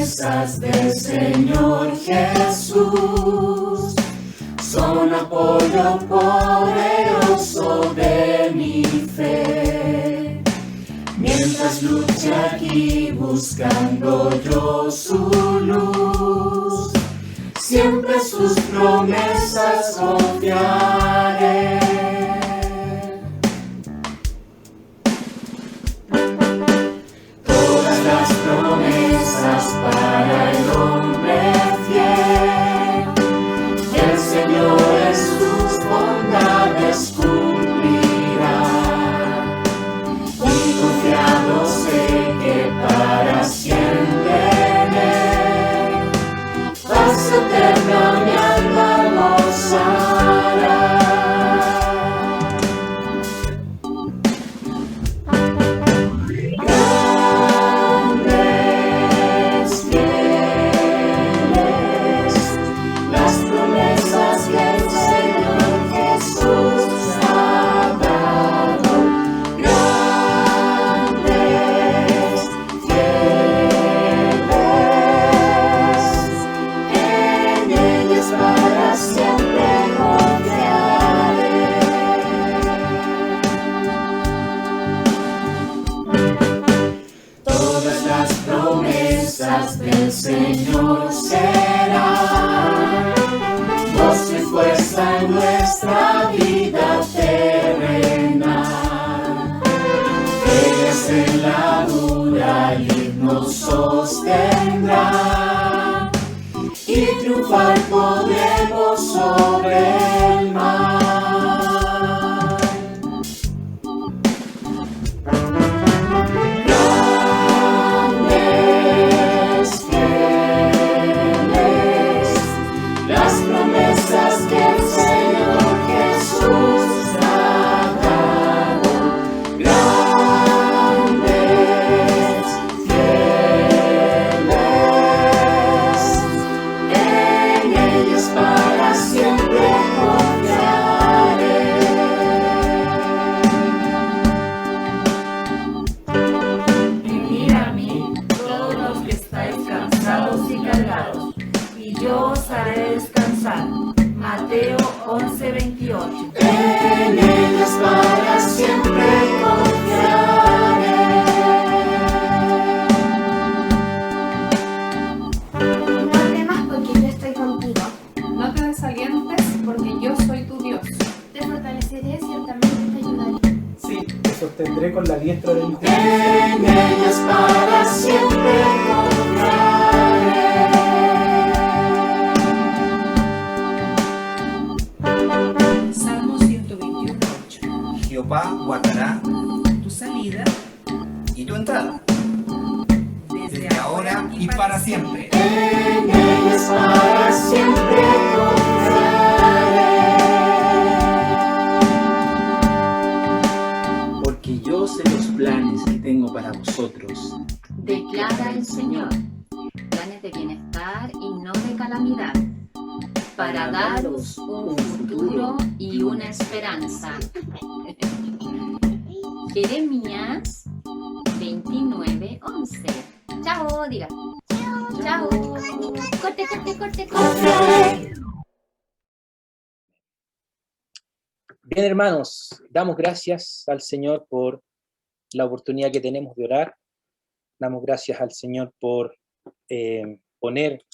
promesas del Señor Jesús son apoyo poderoso de mi fe. Mientras luche aquí buscando yo su luz, siempre sus promesas confiaré. Todas las promesas para el hombre fiel, el Señor en sus bondades cumplirá. Y confiado sé que para siempre en Él, paz eterna mi alma gozará. Grandes, fieles, las promesas que el Señor Jesús ha dado. Grandes, fieles, en ellas para siempre confiaré. Todas las promesas del Señor serán voz y fuerza en nuestra vida terrenal. Ellas en la dura lid nos sostendrán y triunfar podremos sobre el mal. Grandes, fieles, las promesas que el Señor Jesús ha dado. Grandes, fieles, en ellas para siempre confiaré. Venid a mí, todos los que estáis cansados y cargados, y yo os haré descansar. Mateo 11:28. En ellas para siempre confiaré. No temas porque yo estoy contigo. No te desalientes, porque yo soy tu Dios. Te fortaleceré, ciertamente te ayudaré. Sí, te sostendré con la diestra de mi justicia. En ellas para siempre confiaré. Salmo 121:8. Jehová guardará Tu salida y tu entrada, desde desde ahora y para siempre. En ellas para siempre confiaré. Porque yo sé los planes que tengo para vosotros. Declara el Señor, planes de bienestar y no de calamidad, para daros un futuro y una esperanza. Jeremías 29:11. Chao, diga. Chao. Corte, corte, corte, corte. Bien, hermanos, damos gracias al Señor por la oportunidad que tenemos de orar. Damos gracias al Señor por poner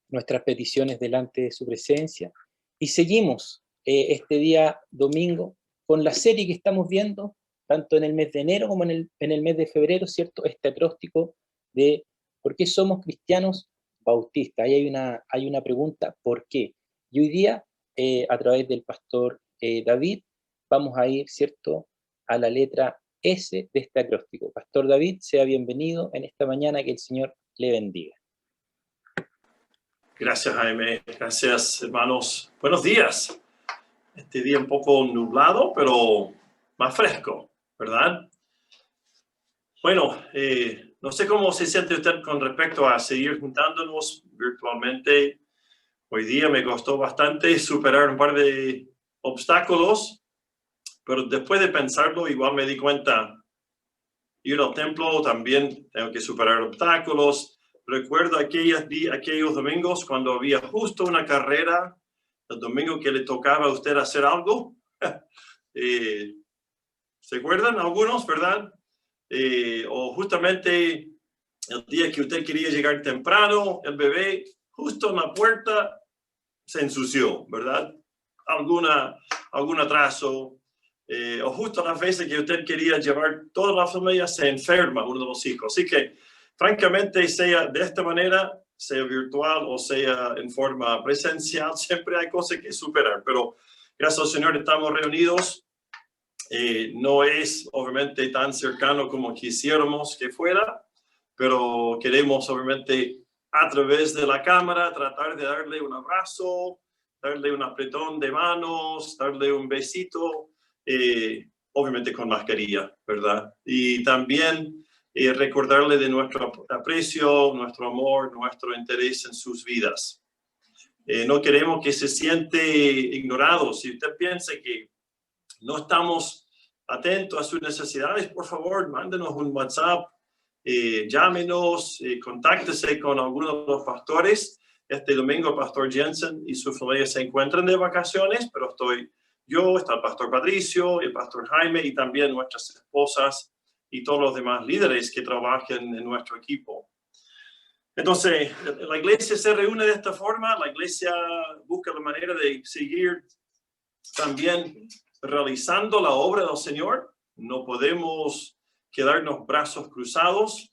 nuestras peticiones delante de su presencia. Y seguimos este día domingo con la serie que estamos viendo, tanto en el mes de enero como en el mes de febrero, ¿cierto? Este acróstico de ¿por qué somos cristianos bautistas? Ahí hay una pregunta, ¿por qué? Y hoy día, a través del pastor David, vamos a ir, ¿cierto?, a la letra S de este acróstico. Pastor David, sea bienvenido en esta mañana, que el Señor le bendiga. Gracias, Jaime. Gracias, hermanos. Buenos días. Este día un poco nublado, pero más fresco, ¿verdad? Bueno, no sé cómo se siente usted con respecto a seguir juntándonos virtualmente. Hoy día me costó bastante superar un par de obstáculos, pero después de pensarlo, igual me di cuenta, ir al templo también tengo que superar obstáculos, recuerdo aquellos domingos cuando había justo una carrera, el domingo que le tocaba a usted hacer algo. ¿Se acuerdan algunos, verdad? O justamente el día que usted quería llegar temprano, el bebé justo en la puerta se ensució, ¿verdad? Algún atraso. O justo las veces que usted quería llevar toda la familia, se enferma uno de los hijos. Así que, francamente, sea de esta manera, sea virtual o sea en forma presencial, siempre hay cosas que superar. Pero gracias al Señor estamos reunidos. No es obviamente tan cercano como quisiéramos que fuera, pero queremos obviamente a través de la cámara tratar de darle un abrazo, darle un apretón de manos, darle un besito, obviamente con mascarilla, ¿verdad? Y también recordarle de nuestro aprecio, nuestro amor, nuestro interés en sus vidas. No queremos que se siente ignorado. Si usted piensa que no estamos atentos a sus necesidades, por favor, mándenos un WhatsApp, llámenos, contáctese con alguno de los pastores. Este domingo el pastor Jensen y su familia se encuentran de vacaciones, pero estoy yo, está el pastor Patricio, el pastor Jaime y también nuestras esposas y todos los demás líderes que trabajan en nuestro equipo. Entonces, la iglesia se reúne de esta forma, la iglesia busca la manera de seguir también realizando la obra del Señor. No podemos quedarnos brazos cruzados.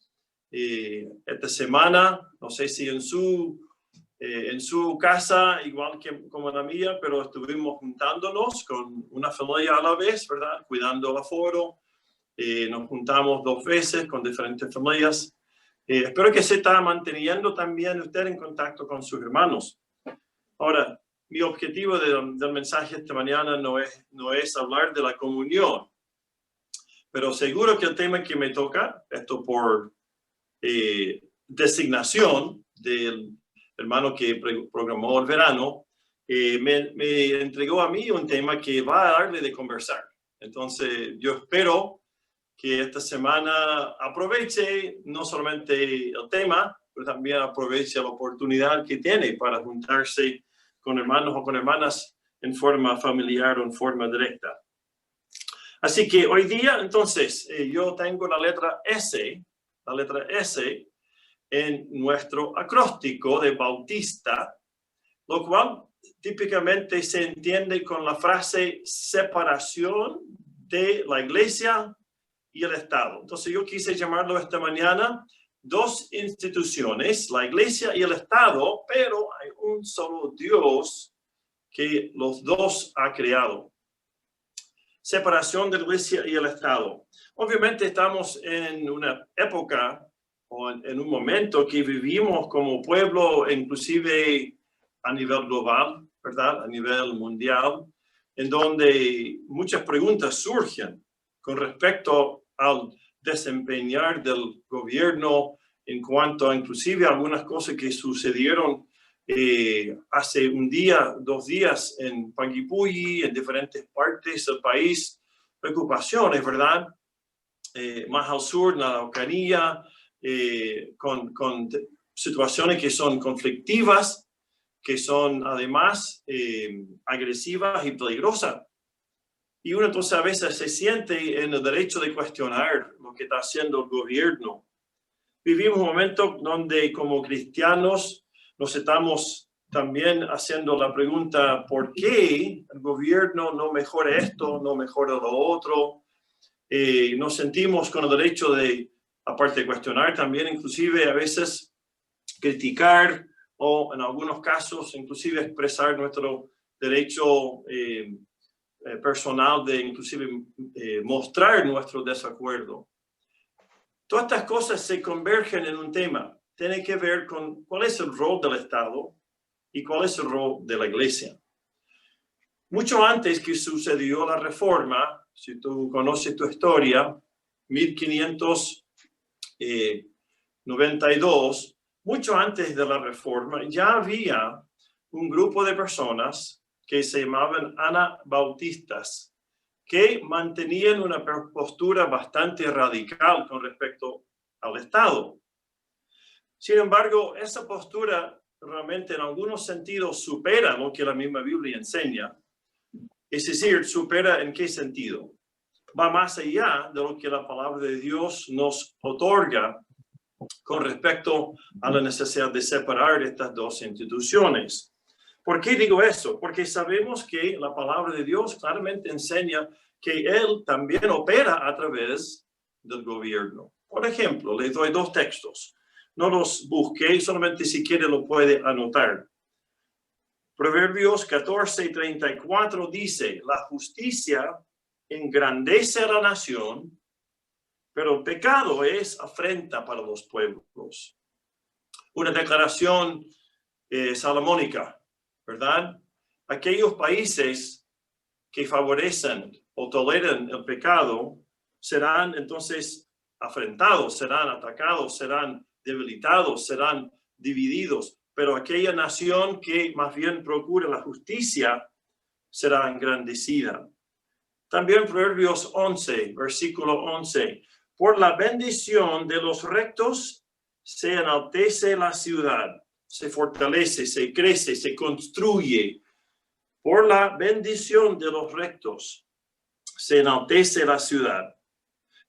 Esta semana, no sé si en su casa, igual que como la mía, pero estuvimos juntándonos con una familia a la vez, ¿verdad? Cuidando el aforo. Nos juntamos 2 veces con diferentes familias. Espero que se está manteniendo también usted en contacto con sus hermanos. Ahora, mi objetivo del mensaje esta mañana no es hablar de la comunión, pero seguro que el tema que me toca, esto por designación del hermano que programó el verano, me entregó a mí un tema que va a darle de conversar. Entonces, yo espero que esta semana aproveche no solamente el tema, pero también aproveche la oportunidad que tiene para juntarse con hermanos o con hermanas en forma familiar o en forma directa. Así que hoy día, entonces, yo tengo la letra S en nuestro acróstico de Bautista, lo cual típicamente se entiende con la frase separación de la iglesia y el Estado. Entonces yo quise llamarlo esta mañana 2 instituciones, la iglesia y el Estado, pero hay un solo Dios que los dos ha creado. Separación de la iglesia y el Estado. Obviamente estamos en una época o en un momento que vivimos como pueblo, inclusive a nivel global, ¿verdad? A nivel mundial, en donde muchas preguntas surgen con respecto al desempeñar del gobierno en cuanto a inclusive algunas cosas que sucedieron hace un día, 2 días en Panguipulli, en diferentes partes del país, preocupaciones, ¿verdad? Más al sur, en la Araucanía, con situaciones que son conflictivas, que son además agresivas y peligrosas. Y uno entonces a veces se siente en el derecho de cuestionar lo que está haciendo el gobierno. Vivimos un momento donde como cristianos nos estamos también haciendo la pregunta, ¿por qué el gobierno no mejora esto, no mejora lo otro? Nos sentimos con el derecho de, aparte de cuestionar, también inclusive a veces criticar o en algunos casos inclusive expresar nuestro derecho personal de inclusive mostrar nuestro desacuerdo. Todas estas cosas se convergen en un tema. Tiene que ver con cuál es el rol del Estado y cuál es el rol de la Iglesia. Mucho antes que sucedió la Reforma, si tú conoces tu historia, 1592, mucho antes de la Reforma, ya había un grupo de personas que se llamaban anabautistas, que mantenían una postura bastante radical con respecto al Estado. Sin embargo, esa postura realmente en algunos sentidos supera lo que la misma Biblia enseña. Es decir, supera en qué sentido. Va más allá de lo que la palabra de Dios nos otorga con respecto a la necesidad de separar estas dos instituciones. ¿Por qué digo eso? Porque sabemos que la palabra de Dios claramente enseña que Él también opera a través del gobierno. Por ejemplo, les doy dos textos. No los busqué, solamente si quiere lo puede anotar. Proverbios 14:34 dice, la justicia engrandece a la nación, pero el pecado es afrenta para los pueblos. Una declaración salomónica, ¿verdad? Aquellos países que favorecen o toleran el pecado serán entonces afrentados, serán atacados, serán debilitados, serán divididos. Pero aquella nación que más bien procura la justicia será engrandecida. También Proverbios 11, versículo 11. Por la bendición de los rectos se enaltece la ciudad, se fortalece, se crece, se construye. Por la bendición de los rectos se enaltece la ciudad.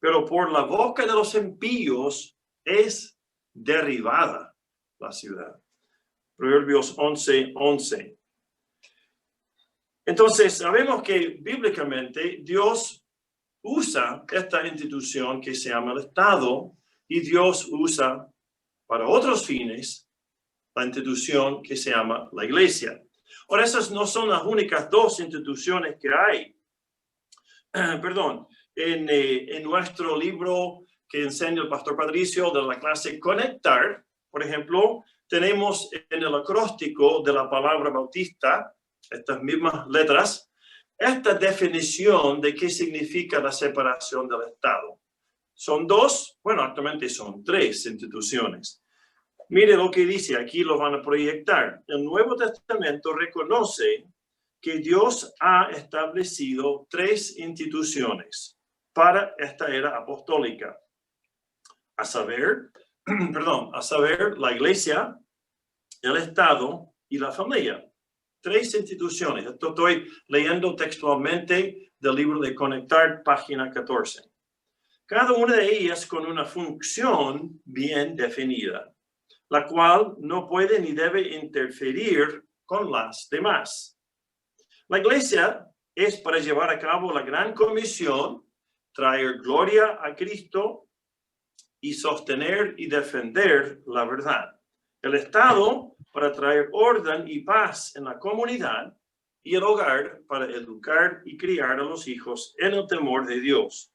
Pero por la boca de los impíos es derribada la ciudad. Proverbios 11:11. Entonces, sabemos que bíblicamente Dios usa esta institución que se llama el Estado y Dios usa para otros fines la institución que se llama la Iglesia. Ahora, esas no son las únicas dos instituciones que hay. En nuestro libro que enseña el pastor Patricio de la clase Conectar, por ejemplo, tenemos en el acróstico de la palabra bautista, estas mismas letras, esta definición de qué significa la separación del Estado. Son dos, bueno, actualmente son tres instituciones. Mire lo que dice, aquí lo van a proyectar. El Nuevo Testamento reconoce que Dios ha establecido tres instituciones para esta era apostólica. A saber, la Iglesia, el Estado y la familia. Tres instituciones. Esto estoy leyendo textualmente del libro de Conectar, página 14. Cada una de ellas con una función bien definida, la cual no puede ni debe interferir con las demás. La Iglesia es para llevar a cabo la gran comisión, traer gloria a Cristo y sostener y defender la verdad. El Estado para traer orden y paz en la comunidad y el hogar para educar y criar a los hijos en el temor de Dios.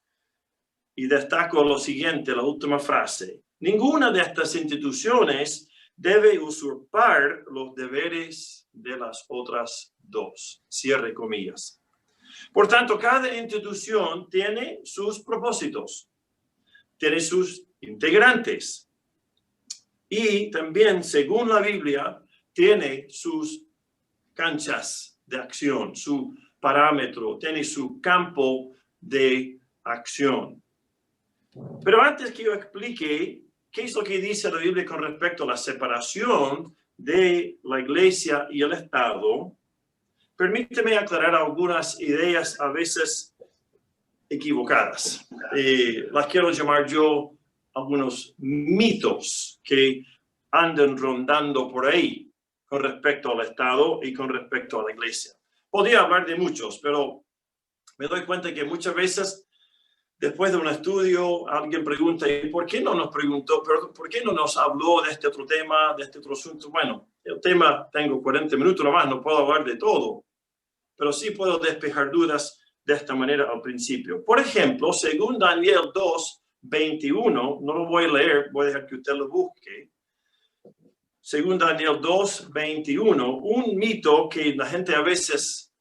Y destaco lo siguiente, la última frase. Ninguna de estas instituciones debe usurpar los deberes de las otras dos. Cierre comillas. Por tanto, cada institución tiene sus propósitos, tiene sus integrantes. Y también, según la Biblia, tiene sus canchas de acción, su parámetro, tiene su campo de acción. Pero antes que yo explique qué es lo que dice la Biblia con respecto a la separación de la Iglesia y el Estado, permíteme aclarar algunas ideas a veces equivocadas. Las quiero llamar yo algunos mitos que andan rondando por ahí con respecto al Estado y con respecto a la Iglesia. Podría hablar de muchos, pero me doy cuenta que muchas veces, después de un estudio, alguien pregunta, ¿por qué no nos preguntó? Pero ¿por qué no nos habló de este otro tema, de este otro asunto? Bueno, el tema, tengo 40 minutos nomás, no puedo hablar de todo, pero sí puedo despejar dudas de esta manera al principio. Por ejemplo, según Daniel 2:21, no lo voy a leer, voy a dejar que usted lo busque. Según Daniel 2:21, un mito que la gente a veces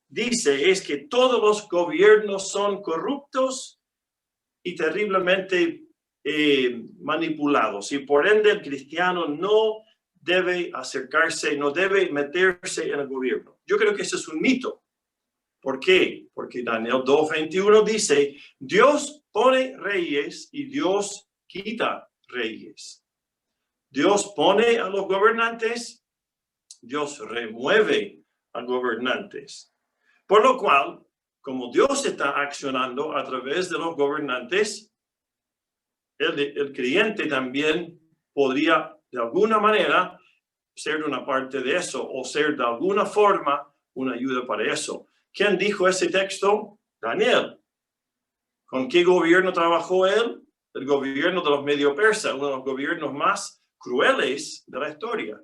dice es que todos los gobiernos son corruptos y terriblemente manipulados, y por ende el cristiano no debe acercarse, no debe meterse en el gobierno. Yo creo que ese es un mito. ¿Por qué? Porque Daniel 2:21 dice, Dios pone reyes y Dios quita reyes. Dios pone a los gobernantes, Dios remueve a gobernantes. Por lo cual, como Dios está accionando a través de los gobernantes, el creyente también podría de alguna manera ser una parte de eso o ser de alguna forma una ayuda para eso. ¿Quién dijo ese texto? Daniel. ¿Con qué gobierno trabajó él? El gobierno de los medio persas, uno de los gobiernos más crueles de la historia.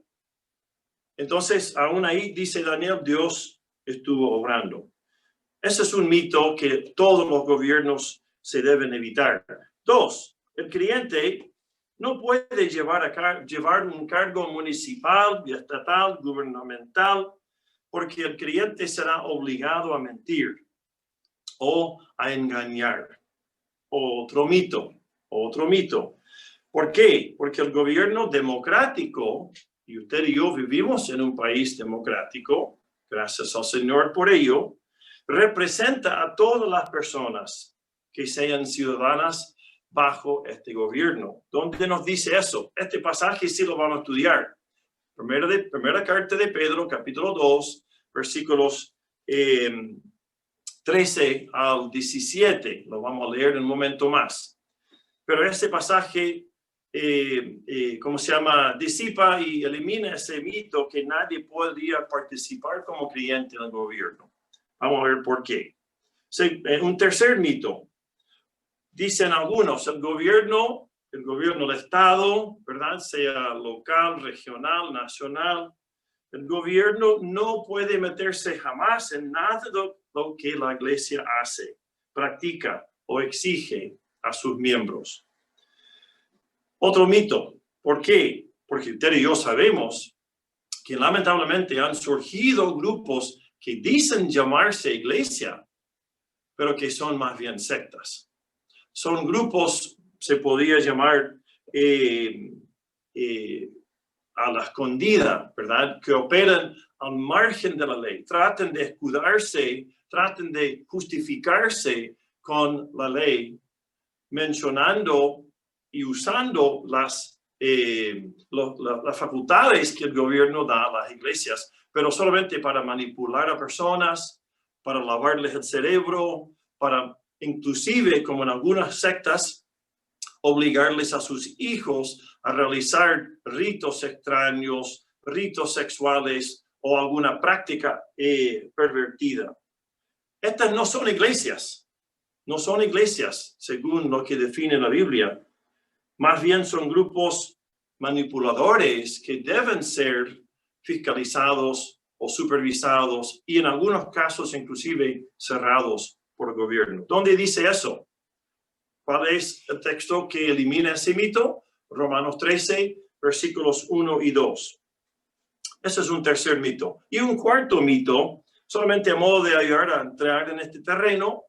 Entonces, aún ahí dice Daniel, Dios estuvo obrando. Ese es un mito que todos los gobiernos se deben evitar. 2, el creyente no puede llevar un cargo municipal, estatal, gubernamental, porque el creyente será obligado a mentir o a engañar. Otro mito. ¿Por qué? Porque el gobierno democrático, y usted y yo vivimos en un país democrático, gracias al Señor por ello, representa a todas las personas que sean ciudadanas bajo este gobierno. ¿Dónde nos dice eso? Este pasaje sí lo vamos a estudiar. Primera carta de Pedro, capítulo 2, versículos 13 al 17. Lo vamos a leer en un momento más. Pero este pasaje, disipa y elimina ese mito que nadie podría participar como creyente en el gobierno. Vamos a ver por qué. Un tercer mito. Dicen algunos, el gobierno del Estado, ¿verdad? Sea local, regional, nacional, el gobierno no puede meterse jamás en nada de lo que la iglesia hace, practica o exige a sus miembros. Otro mito. ¿Por qué? Porque usted y yo sabemos que lamentablemente han surgido grupos que dicen llamarse iglesia, pero que son más bien sectas. Son grupos, se podría llamar a la escondida, ¿verdad? Que operan al margen de la ley. Traten de escudarse, traten de justificarse con la ley, mencionando y usando las facultades que el gobierno da a las iglesias, pero solamente para manipular a personas, para lavarles el cerebro, para inclusive, como en algunas sectas, obligarles a sus hijos a realizar ritos extraños, ritos sexuales o alguna práctica pervertida. Estas no son iglesias según lo que define la Biblia. Más bien son grupos manipuladores que deben ser fiscalizados o supervisados y en algunos casos inclusive cerrados por el gobierno. ¿Dónde dice eso? ¿Cuál es el texto que elimina ese mito? Romanos 13, versículos 1 y 2. Ese es un tercer mito. Y un cuarto mito, solamente a modo de ayudar a entrar en este terreno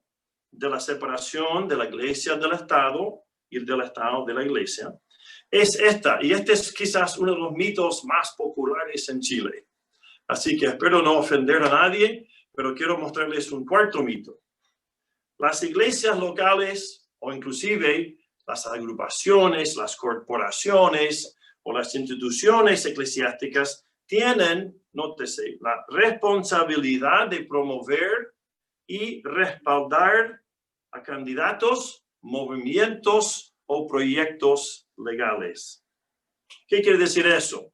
de la separación de la iglesia del Estado y del Estado de la iglesia, es esta. Y este es quizás uno de los mitos más populares en Chile. Así que espero no ofender a nadie, pero quiero mostrarles un cuarto mito. Las iglesias locales o inclusive las agrupaciones, las corporaciones o las instituciones eclesiásticas tienen, nótese, la responsabilidad de promover y respaldar a candidatos, movimientos o proyectos legales. ¿Qué quiere decir eso?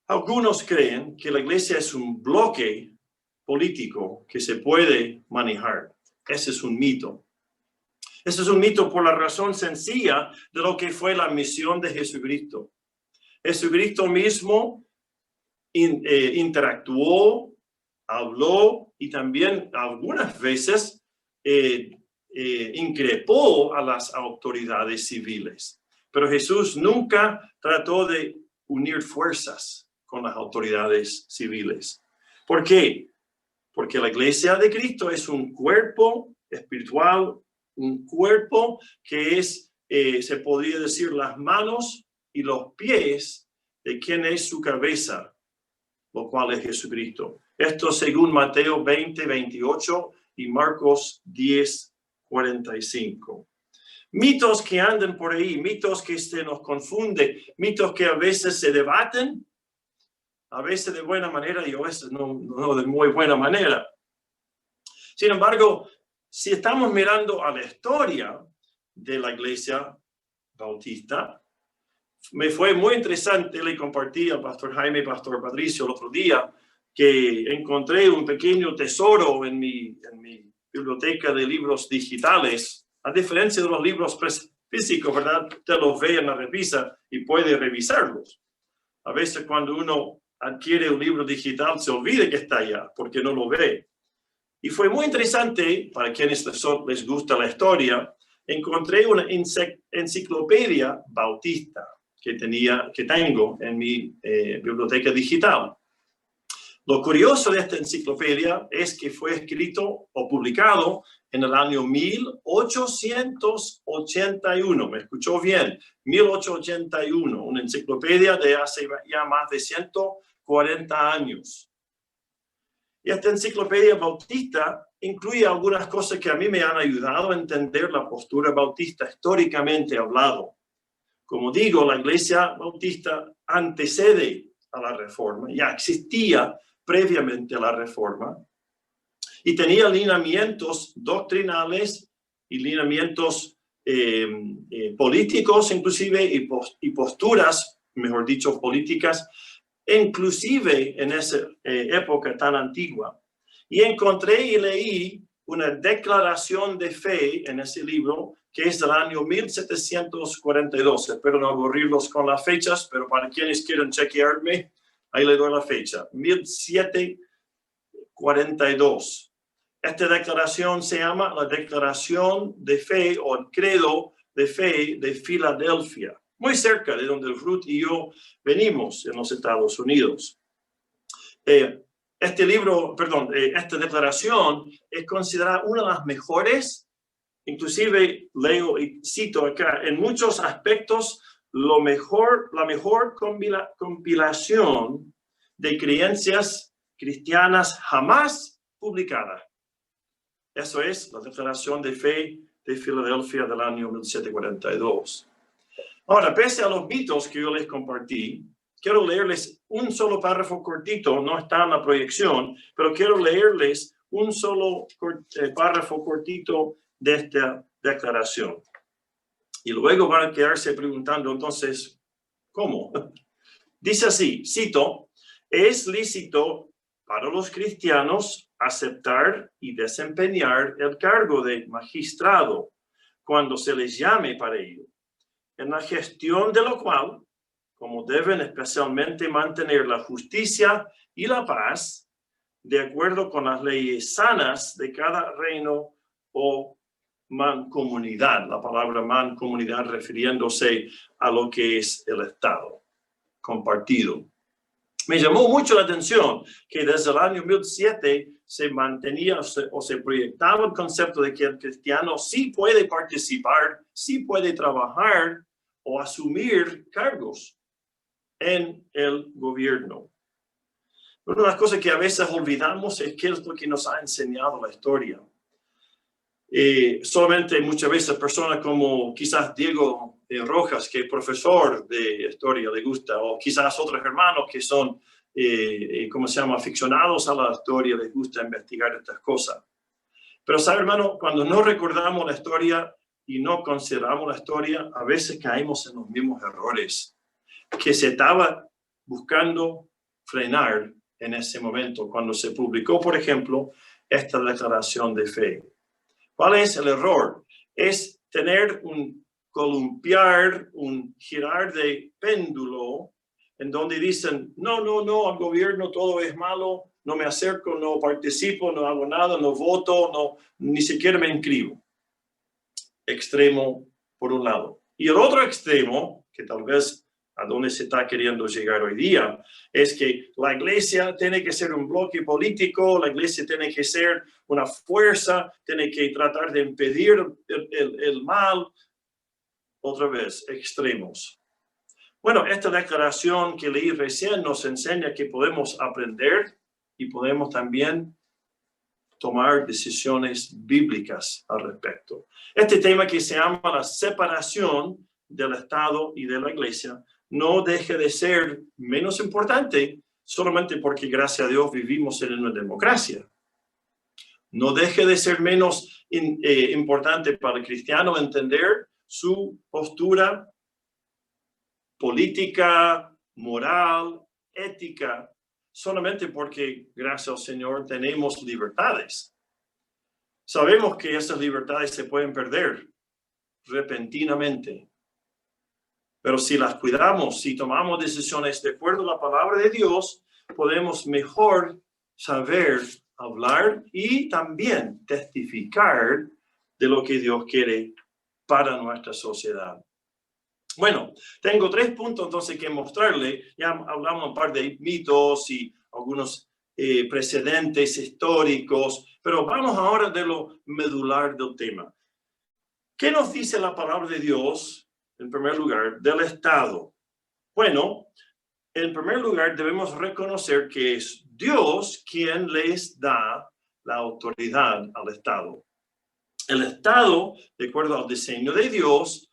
Algunos creen que la iglesia es un bloque político que se puede manejar. Ese es un mito. Ese es un mito por la razón sencilla de lo que fue la misión de Jesucristo. Jesucristo mismo interactuó, habló y también algunas veces increpó a las autoridades civiles. Pero Jesús nunca trató de unir fuerzas con las autoridades civiles. ¿Por qué? Porque la iglesia de Cristo es un cuerpo espiritual, un cuerpo que es, se podría decir, las manos y los pies de quien es su cabeza, lo cual es Jesucristo. Esto según Mateo 20, 28 y Marcos 10, 45. Mitos que andan por ahí, mitos que se nos confunden, mitos que a veces se debaten, a veces de buena manera y a veces no de muy buena manera. Sin embargo, si estamos mirando a la historia de la Iglesia Bautista, me fue muy interesante, le compartí al pastor Jaime y pastor Patricio el otro día, que encontré un pequeño tesoro en mi biblioteca de libros digitales. A diferencia de los libros físicos, ¿verdad? Te los ve en la revista y puede revisarlos. A veces cuando uno adquiere un libro digital se olvida que está allá porque no lo ve. Y fue muy interesante, para quienes les gusta la historia, encontré una enciclopedia bautista que tengo en mi biblioteca digital. Lo curioso de esta enciclopedia es que fue escrito o publicado en el año 1881. ¿Me escuchó bien? 1881, una enciclopedia de hace ya más de 140 años. Y esta enciclopedia bautista incluye algunas cosas que a mí me han ayudado a entender la postura bautista históricamente hablado. Como digo, la Iglesia Bautista antecede a la Reforma, ya existía previamente a la Reforma, y tenía lineamientos doctrinales y lineamientos políticos inclusive, y posturas, mejor dicho, políticas, inclusive en esa época tan antigua. Y encontré y leí una declaración de fe en ese libro, que es del año 1742. Espero no aburrirlos con las fechas, pero para quienes quieran chequearme, ahí le doy la fecha, 1742. Esta declaración se llama la Declaración de Fe o el Credo de Fe de Filadelfia, muy cerca de donde Ruth y yo venimos en los Estados Unidos. Esta declaración es considerada una de las mejores, inclusive leo y cito acá, en muchos aspectos, la mejor compilación de creencias cristianas jamás publicada. Eso es la Declaración de Fe de Filadelfia del año 1742. Ahora, pese a los mitos que yo les compartí, quiero leerles un solo párrafo cortito, no está en la proyección, pero quiero leerles un solo párrafo cortito de esta declaración. Y luego van a quedarse preguntando, entonces, ¿cómo? Dice así, cito, es lícito para los cristianos aceptar y desempeñar el cargo de magistrado cuando se les llame para ello, en la gestión de lo cual, como deben especialmente mantener la justicia y la paz, de acuerdo con las leyes sanas de cada reino o mancomunidad, la palabra mancomunidad refiriéndose a lo que es el Estado compartido. Me llamó mucho la atención que desde el año 1007 se mantenía o se proyectaba el concepto de que el cristiano sí puede participar, sí puede trabajar o asumir cargos en el gobierno. Una de las cosas que a veces olvidamos es qué es lo que nos ha enseñado la historia. Solamente muchas veces personas como quizás Diego Rojas, que es profesor de historia, le gusta, o quizás otros hermanos que son, aficionados a la historia, les gusta investigar estas cosas. Pero sabe, hermano, cuando no recordamos la historia y no consideramos la historia, a veces caemos en los mismos errores que se estaba buscando frenar en ese momento, cuando se publicó, por ejemplo, esta declaración de fe. ¿Cuál es el error? Es tener un girar de péndulo en donde dicen, no, al gobierno todo es malo, no me acerco, no participo, no hago nada, no voto, no, ni siquiera me inscribo. Extremo por un lado. Y el otro extremo, que tal vez a donde se está queriendo llegar hoy día, es que la iglesia tiene que ser un bloque político, la iglesia tiene que ser una fuerza, tiene que tratar de impedir el mal. Otra vez, extremos. Bueno, esta declaración que leí recién nos enseña que podemos aprender y podemos también tomar decisiones bíblicas al respecto. Este tema que se llama la separación del Estado y de la Iglesia no deje de ser menos importante solamente porque, gracias a Dios, vivimos en una democracia. No deje de ser menos importante para el cristiano entender su postura política, moral, ética, solamente porque, gracias al Señor, tenemos libertades. Sabemos que esas libertades se pueden perder repentinamente. Pero si las cuidamos, si tomamos decisiones de acuerdo a la palabra de Dios, podemos mejor saber hablar y también testificar de lo que Dios quiere para nuestra sociedad. Bueno, tengo 3 puntos entonces que mostrarle. Ya hablamos un par de mitos y algunos precedentes históricos, pero vamos ahora de lo medular del tema. ¿Qué nos dice la palabra de Dios, en primer lugar, del Estado? Bueno, en primer lugar debemos reconocer que es Dios quien les da la autoridad al Estado. El Estado, de acuerdo al diseño de Dios,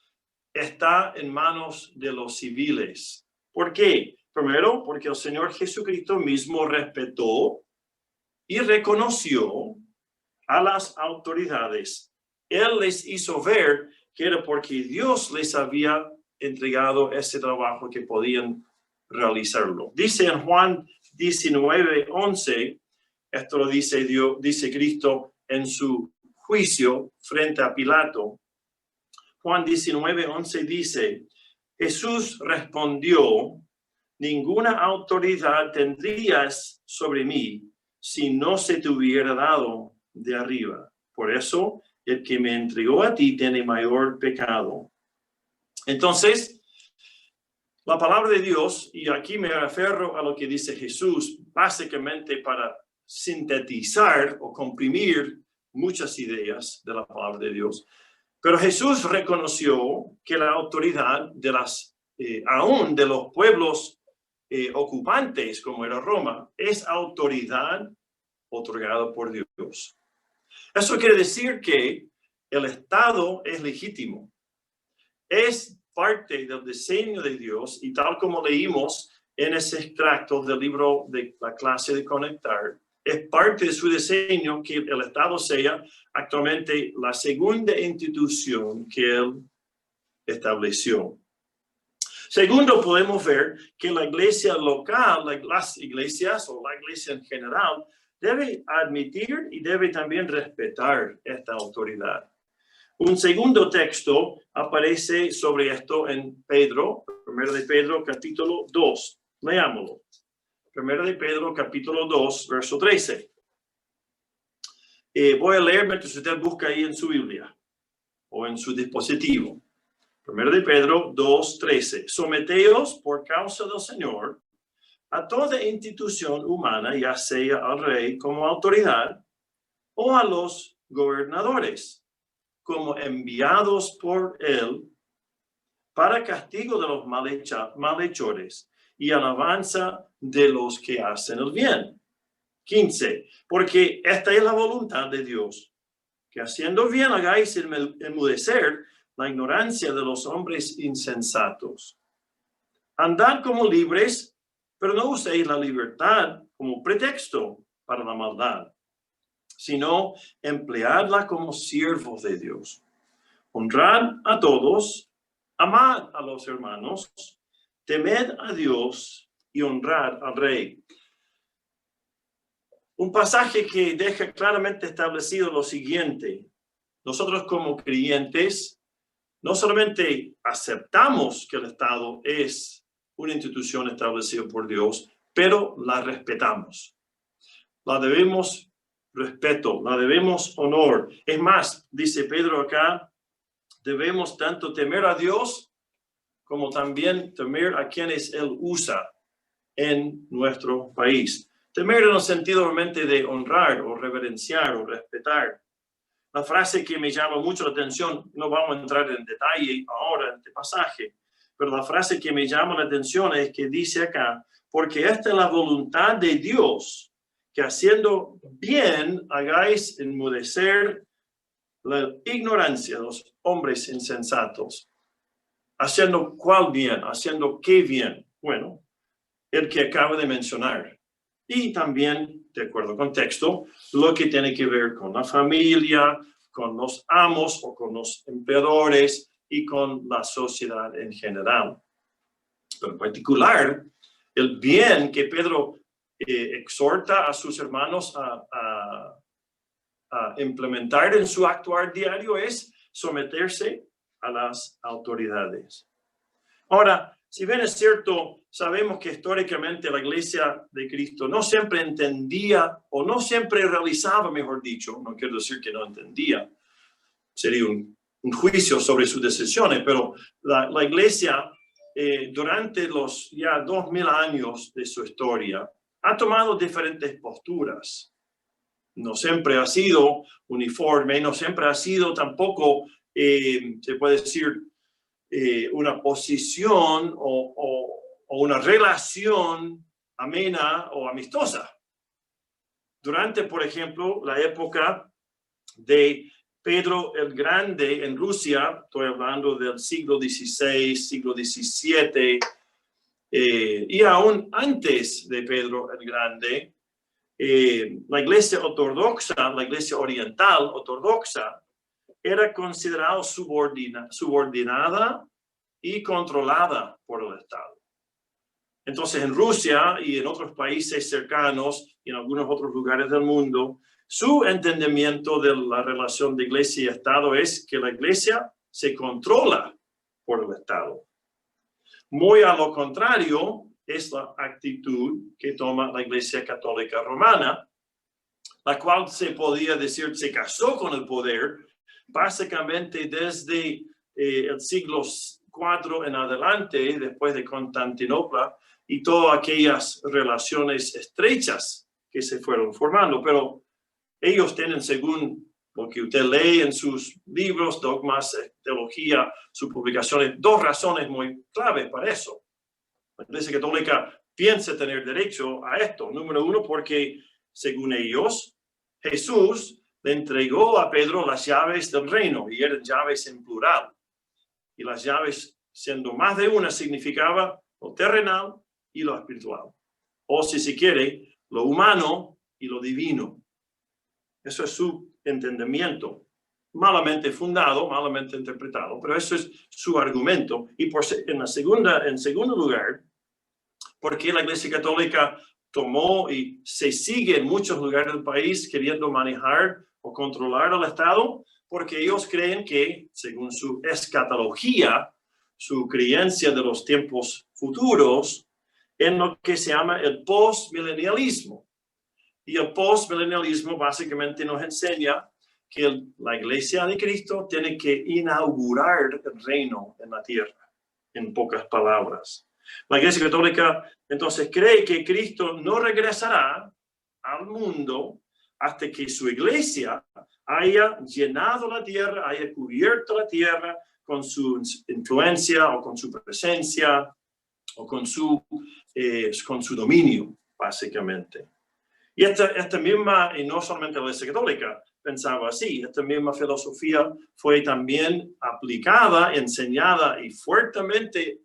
está en manos de los civiles. ¿Por qué? Primero, porque el Señor Jesucristo mismo respetó y reconoció a las autoridades. Él les hizo ver que era porque Dios les había entregado ese trabajo que podían realizarlo. Dice en Juan 19:11, esto lo dice Cristo en su juicio frente a Pilato. Juan 19:11 dice, Jesús respondió, ninguna autoridad tendrías sobre mí si no se te hubiera dado de arriba. Por eso, el que me entregó a ti tiene mayor pecado. Entonces, la palabra de Dios, y aquí me refiero a lo que dice Jesús, básicamente para sintetizar o comprimir muchas ideas de la palabra de Dios. Pero Jesús reconoció que la autoridad de aún de los pueblos ocupantes, como era Roma, es autoridad otorgada por Dios. Eso quiere decir que el Estado es legítimo. Es parte del diseño de Dios y tal como leímos en ese extracto del libro de la clase de Conectar, es parte de su diseño que el Estado sea actualmente la segunda institución que él estableció. Segundo, podemos ver que la iglesia local, las iglesias o la iglesia en general, debe admitir y debe también respetar esta autoridad. Un segundo texto aparece sobre esto en Pedro, 1 de Pedro, capítulo 2. Leámoslo. 1 de Pedro, capítulo 2, verso 13. Voy a leer mientras usted busca ahí en su Biblia o en su dispositivo. 1 de Pedro 2, 13. Someteos por causa del Señor a toda institución humana, ya sea al rey como autoridad o a los gobernadores, como enviados por él para castigo de los malhechores y alabanza de los que hacen el bien. 15. Porque esta es la voluntad de Dios, que haciendo bien hagáis enmudecer la ignorancia de los hombres insensatos. Andad como libres, pero no uséis la libertad como pretexto para la maldad, sino empleadla como siervos de Dios. Honrad a todos, amad a los hermanos, temed a Dios y honrad al rey. Un pasaje que deja claramente establecido lo siguiente. Nosotros como creyentes no solamente aceptamos que el Estado es una institución establecida por Dios, pero la respetamos. La debemos respeto, la debemos honor. Es más, dice Pedro acá, debemos tanto temer a Dios como también temer a quienes Él usa en nuestro país. Temer en el sentido realmente de honrar o reverenciar o respetar. La frase que me llama mucho la atención, no vamos a entrar en detalle ahora en este pasaje, pero la frase que me llama la atención es que dice acá, porque esta es la voluntad de Dios, que haciendo bien hagáis enmudecer la ignorancia de los hombres insensatos. ¿Haciendo cuál bien? ¿Haciendo qué bien? Bueno, el que acabo de mencionar. Y también, de acuerdo con texto, lo que tiene que ver con la familia, con los amos o con los empleadores y con la sociedad en general. Pero en particular, el bien que Pedro exhorta a sus hermanos a implementar en su actuar diario es someterse a las autoridades. Ahora, si bien es cierto, sabemos que históricamente la Iglesia de Cristo no siempre entendía o no siempre realizaba, mejor dicho, no quiero decir que no entendía, sería un juicio sobre sus decisiones, pero la Iglesia durante los ya 2000 años de su historia ha tomado diferentes posturas. No siempre ha sido uniforme, no siempre ha sido tampoco, se puede decir, una posición o una relación amena o amistosa. Durante, por ejemplo, la época de Pedro el Grande en Rusia, estoy hablando del siglo XVI, siglo XVII, y aún antes de Pedro el Grande, la iglesia ortodoxa, la iglesia oriental ortodoxa, era considerada subordinada y controlada por el Estado. Entonces, en Rusia y en otros países cercanos y en algunos otros lugares del mundo, su entendimiento de la relación de iglesia y Estado es que la iglesia se controla por el Estado. Muy a lo contrario es la actitud que toma la Iglesia Católica Romana, la cual se podría decir se casó con el poder básicamente desde el siglo IV en adelante, después de Constantinopla, y todas aquellas relaciones estrechas que se fueron formando. Pero ellos tienen, según lo que usted lee en sus libros, dogmas, teología, sus publicaciones, dos razones muy claves para eso. La Iglesia Católica piensa tener derecho a esto. Número uno, porque según ellos, Jesús le entregó a Pedro las llaves del reino, y eran llaves en plural. Y las llaves, siendo más de una, significaba lo terrenal y lo espiritual. O si se quiere, lo humano y lo divino. Eso es su entendimiento, malamente fundado, malamente interpretado, pero eso es su argumento. Y en segundo lugar, porque la Iglesia Católica tomó y se sigue en muchos lugares del país queriendo manejar o controlar al Estado, porque ellos creen que, según su escatología, su creencia de los tiempos futuros, en lo que se llama el postmilenialismo. Y el postmilenialismo básicamente nos enseña que la Iglesia de Cristo tiene que inaugurar el reino en la tierra, en pocas palabras. La Iglesia Católica entonces cree que Cristo no regresará al mundo hasta que su Iglesia haya llenado la tierra, haya cubierto la tierra con su influencia o con su presencia o con su dominio, básicamente. Y esta misma, y no solamente la Iglesia Católica pensaba así, esta misma filosofía fue también aplicada, enseñada y fuertemente,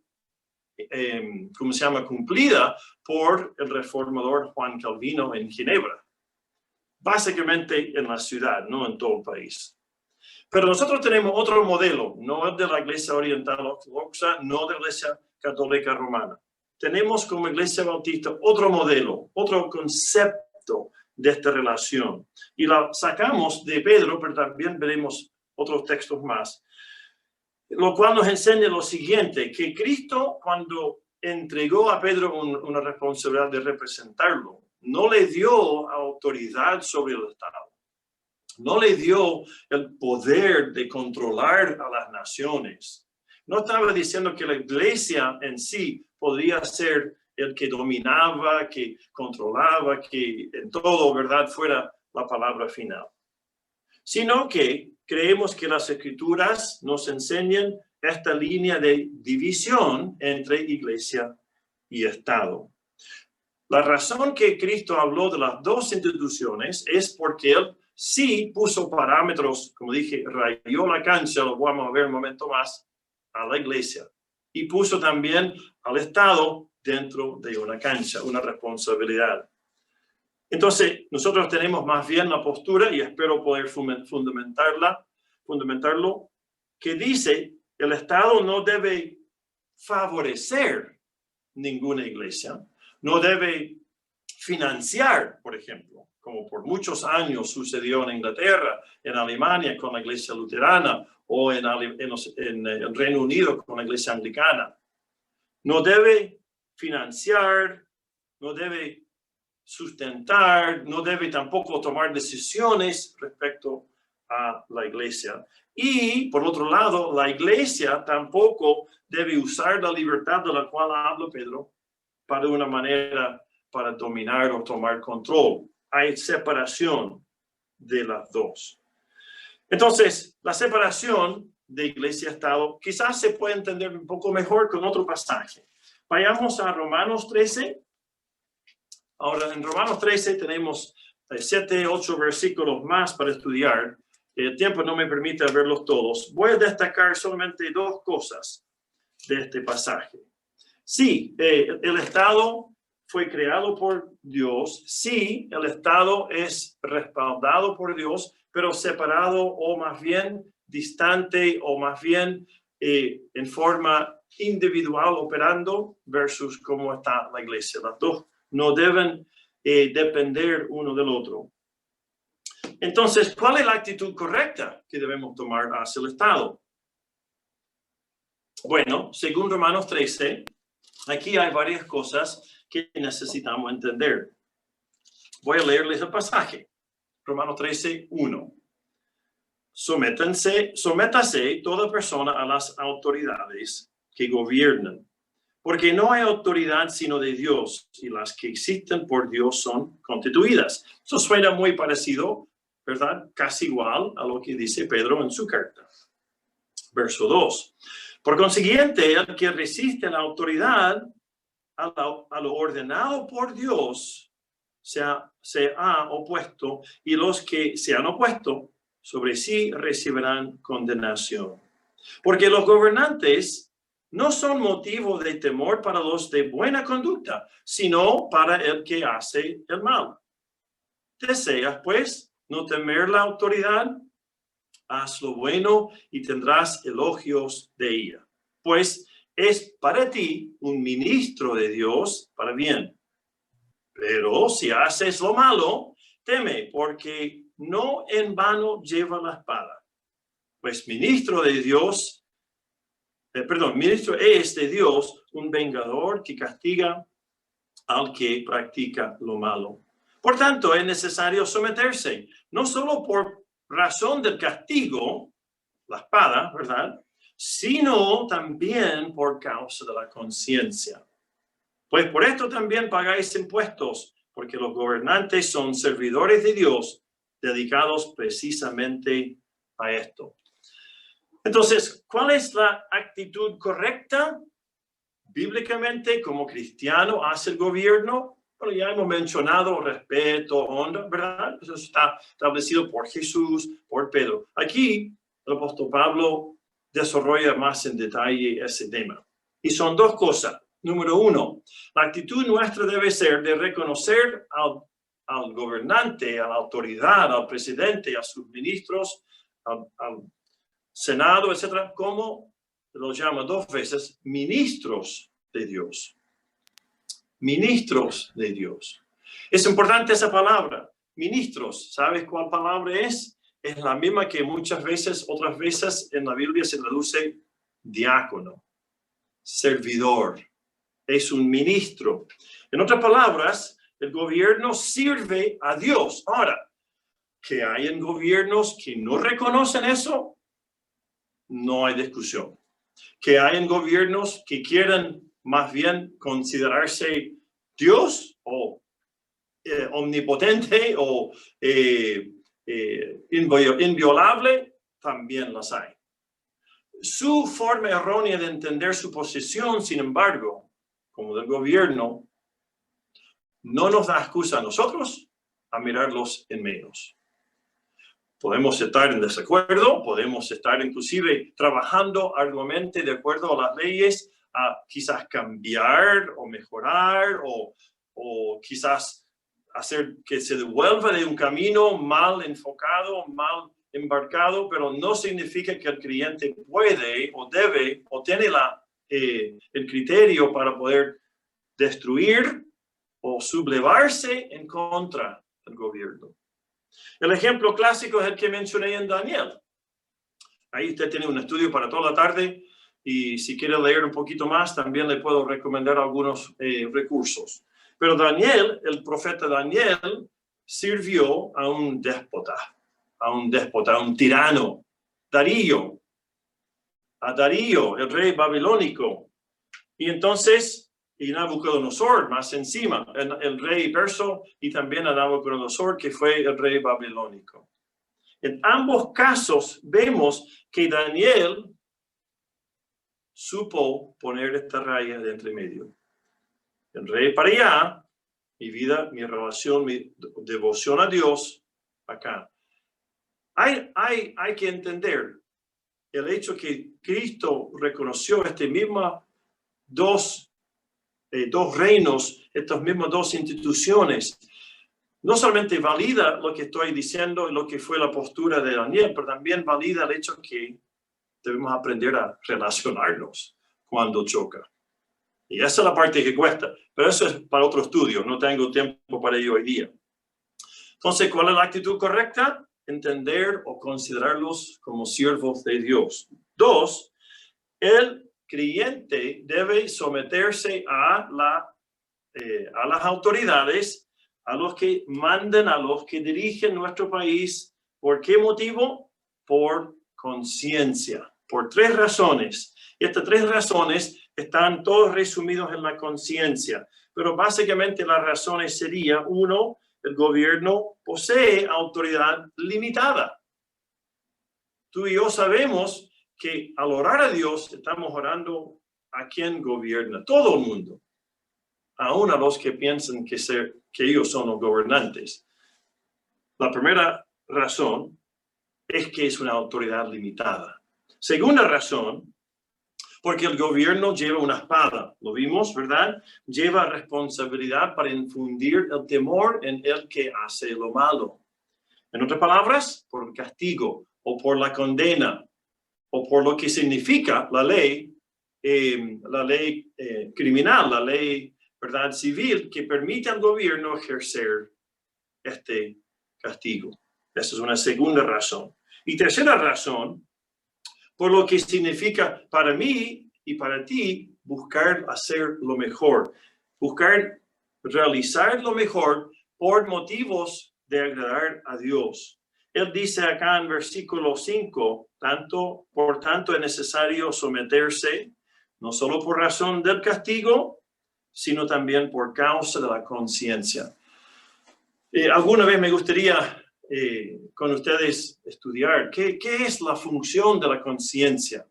cumplida por el reformador Juan Calvino en Ginebra. Básicamente en la ciudad, no en todo el país. Pero nosotros tenemos otro modelo, no el de la Iglesia Oriental Ortodoxa, no de la Iglesia Católica Romana. Tenemos como Iglesia Bautista otro modelo, otro concepto de esta relación. Y la sacamos de Pedro, pero también veremos otros textos más. Lo cual nos enseña lo siguiente, que Cristo, cuando entregó a Pedro una responsabilidad de representarlo, no le dio autoridad sobre el Estado. No le dio el poder de controlar a las naciones. No estaba diciendo que la iglesia en sí podría ser el que dominaba, que controlaba, que en todo, ¿verdad?, fuera la palabra final. Sino que creemos que las Escrituras nos enseñan esta línea de división entre iglesia y Estado. La razón que Cristo habló de las dos instituciones es porque Él sí puso parámetros, como dije, rayó la cancha, lo vamos a ver un momento más, a la iglesia. Y puso también al Estado dentro de una cancha, una responsabilidad. Entonces, nosotros tenemos más bien la postura, y espero poder fundamentarlo, que dice el Estado no debe favorecer ninguna iglesia, no debe financiar, por ejemplo, como por muchos años sucedió en Inglaterra, en Alemania con la iglesia luterana, o en el Reino Unido con la iglesia anglicana. No debe financiar, no debe sustentar, no debe tampoco tomar decisiones respecto a la iglesia. Y, por otro lado, la iglesia tampoco debe usar la libertad de la cual habla Pedro para una manera para dominar o tomar control. Hay separación de las dos. Entonces, la separación de iglesia-estado quizás se puede entender un poco mejor con otro pasaje. Vayamos a Romanos 13. Ahora, en Romanos 13 tenemos 7, 8 versículos más para estudiar. El tiempo no me permite verlos todos. Voy a destacar solamente dos cosas de este pasaje. Sí, el Estado fue creado por Dios. Sí, el Estado es respaldado por Dios, pero separado o más bien distante o más bien en forma individual operando versus cómo está la iglesia. Las dos no deben depender uno del otro. Entonces, ¿cuál es la actitud correcta que debemos tomar hacia el Estado? Bueno, según Romanos 13, aquí hay varias cosas que necesitamos entender. Voy a leerles el pasaje. Romanos 13, 1. Sométase toda persona a las autoridades que gobiernan, porque no hay autoridad sino de Dios, y las que existen por Dios son constituidas. Eso suena muy parecido, ¿verdad? Casi igual a lo que dice Pedro en su carta. Verso 2. Por consiguiente, el que resiste la autoridad a lo ordenado por Dios se ha opuesto, y los que se han opuesto sobre sí recibirán condenación. Porque los gobernantes no son motivo de temor para los de buena conducta, sino para el que hace el mal. ¿Deseas, pues, no temer la autoridad? Haz lo bueno y tendrás elogios de ella. Pues es para ti un ministro de Dios para bien. Pero si haces lo malo, teme, porque no en vano lleva la espada. Pues ministro es de Dios, un vengador que castiga al que practica lo malo. Por tanto, es necesario someterse, no solo por razón del castigo, la espada, ¿verdad?, sino también por causa de la conciencia. Pues por esto también pagáis impuestos, porque los gobernantes son servidores de Dios, dedicados precisamente a esto. Entonces, ¿cuál es la actitud correcta? Bíblicamente, como cristiano, hace el gobierno. Bueno, ya hemos mencionado respeto, honra, ¿verdad? Eso está establecido por Jesús, por Pedro. Aquí, el apóstol Pablo desarrolla más en detalle ese tema. Y son dos cosas. Número uno, la actitud nuestra debe ser de reconocer al gobernante, a la autoridad, al presidente, a sus ministros, al Senado, etcétera, como lo llama dos veces, ministros de Dios. Ministros de Dios. Es importante esa palabra, ministros. ¿Sabes cuál palabra es? Es la misma que muchas veces, otras veces en la Biblia se traduce diácono, servidor. Es un ministro. En otras palabras, el gobierno sirve a Dios. Ahora, que hay en gobiernos que no reconocen eso, no hay discusión. Que hay en gobiernos que quieren más bien considerarse Dios o omnipotente o inviolable, también las hay. Su forma errónea de entender su posición, sin embargo, como del gobierno, no nos da excusa a nosotros a mirarlos en menos. Podemos estar en desacuerdo, podemos estar inclusive trabajando arduamente de acuerdo a las leyes, a quizás cambiar o mejorar o quizás hacer que se devuelva de un camino mal enfocado, mal embarcado, pero no significa que el creyente puede o debe o tiene el criterio para poder destruir o sublevarse en contra del gobierno. El ejemplo clásico es el que mencioné en Daniel. Ahí usted tiene un estudio para toda la tarde y si quiere leer un poquito más también le puedo recomendar algunos recursos. Pero Daniel, el profeta Daniel, sirvió a un déspota, a un tirano, Darío, el rey babilónico. Y entonces, y Nabucodonosor más encima, el rey perso, y también a Nabucodonosor, que fue el rey babilónico. En ambos casos vemos que Daniel supo poner esta raya de entre medio. El rey para allá, mi vida, mi relación, mi devoción a Dios acá. Hay que entender el hecho que Cristo reconoció dos reinos, estas mismas dos instituciones. No solamente valida lo que estoy diciendo y lo que fue la postura de Daniel, pero también valida el hecho que debemos aprender a relacionarnos cuando choca. Y esa es la parte que cuesta, pero eso es para otro estudio, no tengo tiempo para ello hoy día. Entonces, ¿cuál es la actitud correcta? Entender o considerarlos como siervos de Dios. 2, el creyente debe someterse a las autoridades, a los que mandan, a los que dirigen nuestro país. ¿Por qué motivo? Por conciencia, por 3 razones. Y estas 3 razones están todos resumidos en la conciencia. Pero básicamente las razones serían, 1, el gobierno posee autoridad limitada. Tú y yo sabemos que al orar a Dios estamos orando a quien gobierna, todo el mundo, aún a los que piensan que ellos son los gobernantes. La primera razón es que es una autoridad limitada. Segunda razón, porque el gobierno lleva una espada, lo vimos, ¿verdad? Lleva responsabilidad para infundir el temor en el que hace lo malo. En otras palabras, por el castigo o por la condena o por lo que significa la ley criminal, la ley, ¿verdad?, civil, que permite al gobierno ejercer este castigo. Esa es una segunda razón. Y tercera razón, por lo que significa para mí y para ti buscar hacer lo mejor, buscar realizar lo mejor por motivos de agradar a Dios. Él dice acá en versículo 5, por tanto es necesario someterse, no solo por razón del castigo, sino también por causa de la conciencia. Alguna vez me gustaría con ustedes estudiar qué es la función de la conciencia.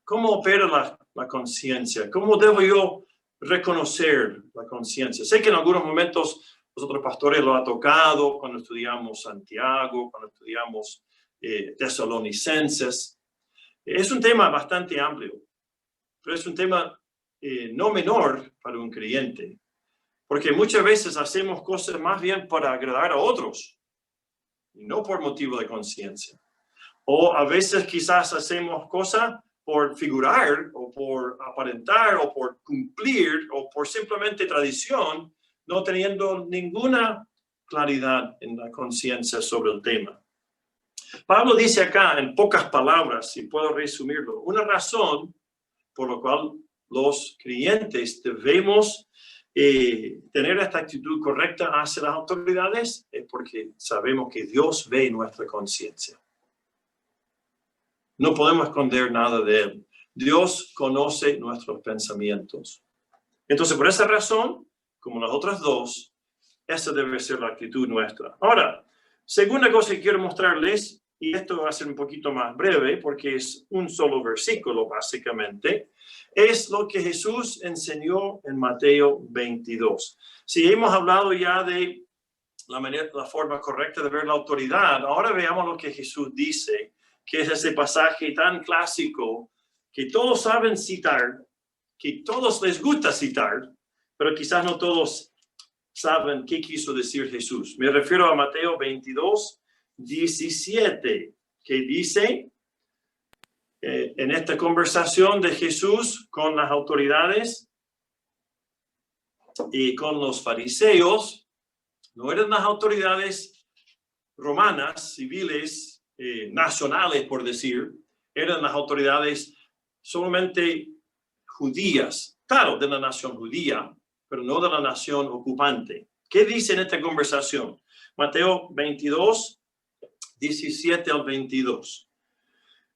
¿Cómo opera la conciencia? ¿Cómo debo yo reconocer la conciencia? Sé que en algunos momentos los otros pastores lo han tocado cuando estudiamos Santiago, cuando estudiamos Tesalonicenses. Es un tema bastante amplio, pero es un tema no menor para un creyente, porque muchas veces hacemos cosas más bien para agradar a otros y no por motivo de conciencia. O a veces quizás hacemos cosas por figurar o por aparentar o por cumplir o por simplemente tradición, no teniendo ninguna claridad en la conciencia sobre el tema. Pablo dice acá en pocas palabras, si puedo resumirlo, una razón por la cual los creyentes debemos tener esta actitud correcta hacia las autoridades es porque sabemos que Dios ve nuestra conciencia. No podemos esconder nada de Él. Dios conoce nuestros pensamientos. Entonces, por esa razón, como las otras dos, esa debe ser la actitud nuestra. Ahora, segunda cosa que quiero mostrarles y esto va a ser un poquito más breve porque es un solo versículo básicamente, es lo que Jesús enseñó en Mateo 22. Si hemos hablado ya de la forma correcta de ver la autoridad, ahora veamos lo que Jesús dice, que es ese pasaje tan clásico que todos saben citar, que todos les gusta citar, pero quizás no todos saben qué quiso decir Jesús. Me refiero a Mateo 22, 17, que dice, en esta conversación de Jesús con las autoridades y con los fariseos, no eran las autoridades romanas, civiles, nacionales, por decir, eran las autoridades solamente judías, claro, de la nación judía, pero no de la nación ocupante. ¿Qué dice en esta conversación? Mateo 22, 17 al 22.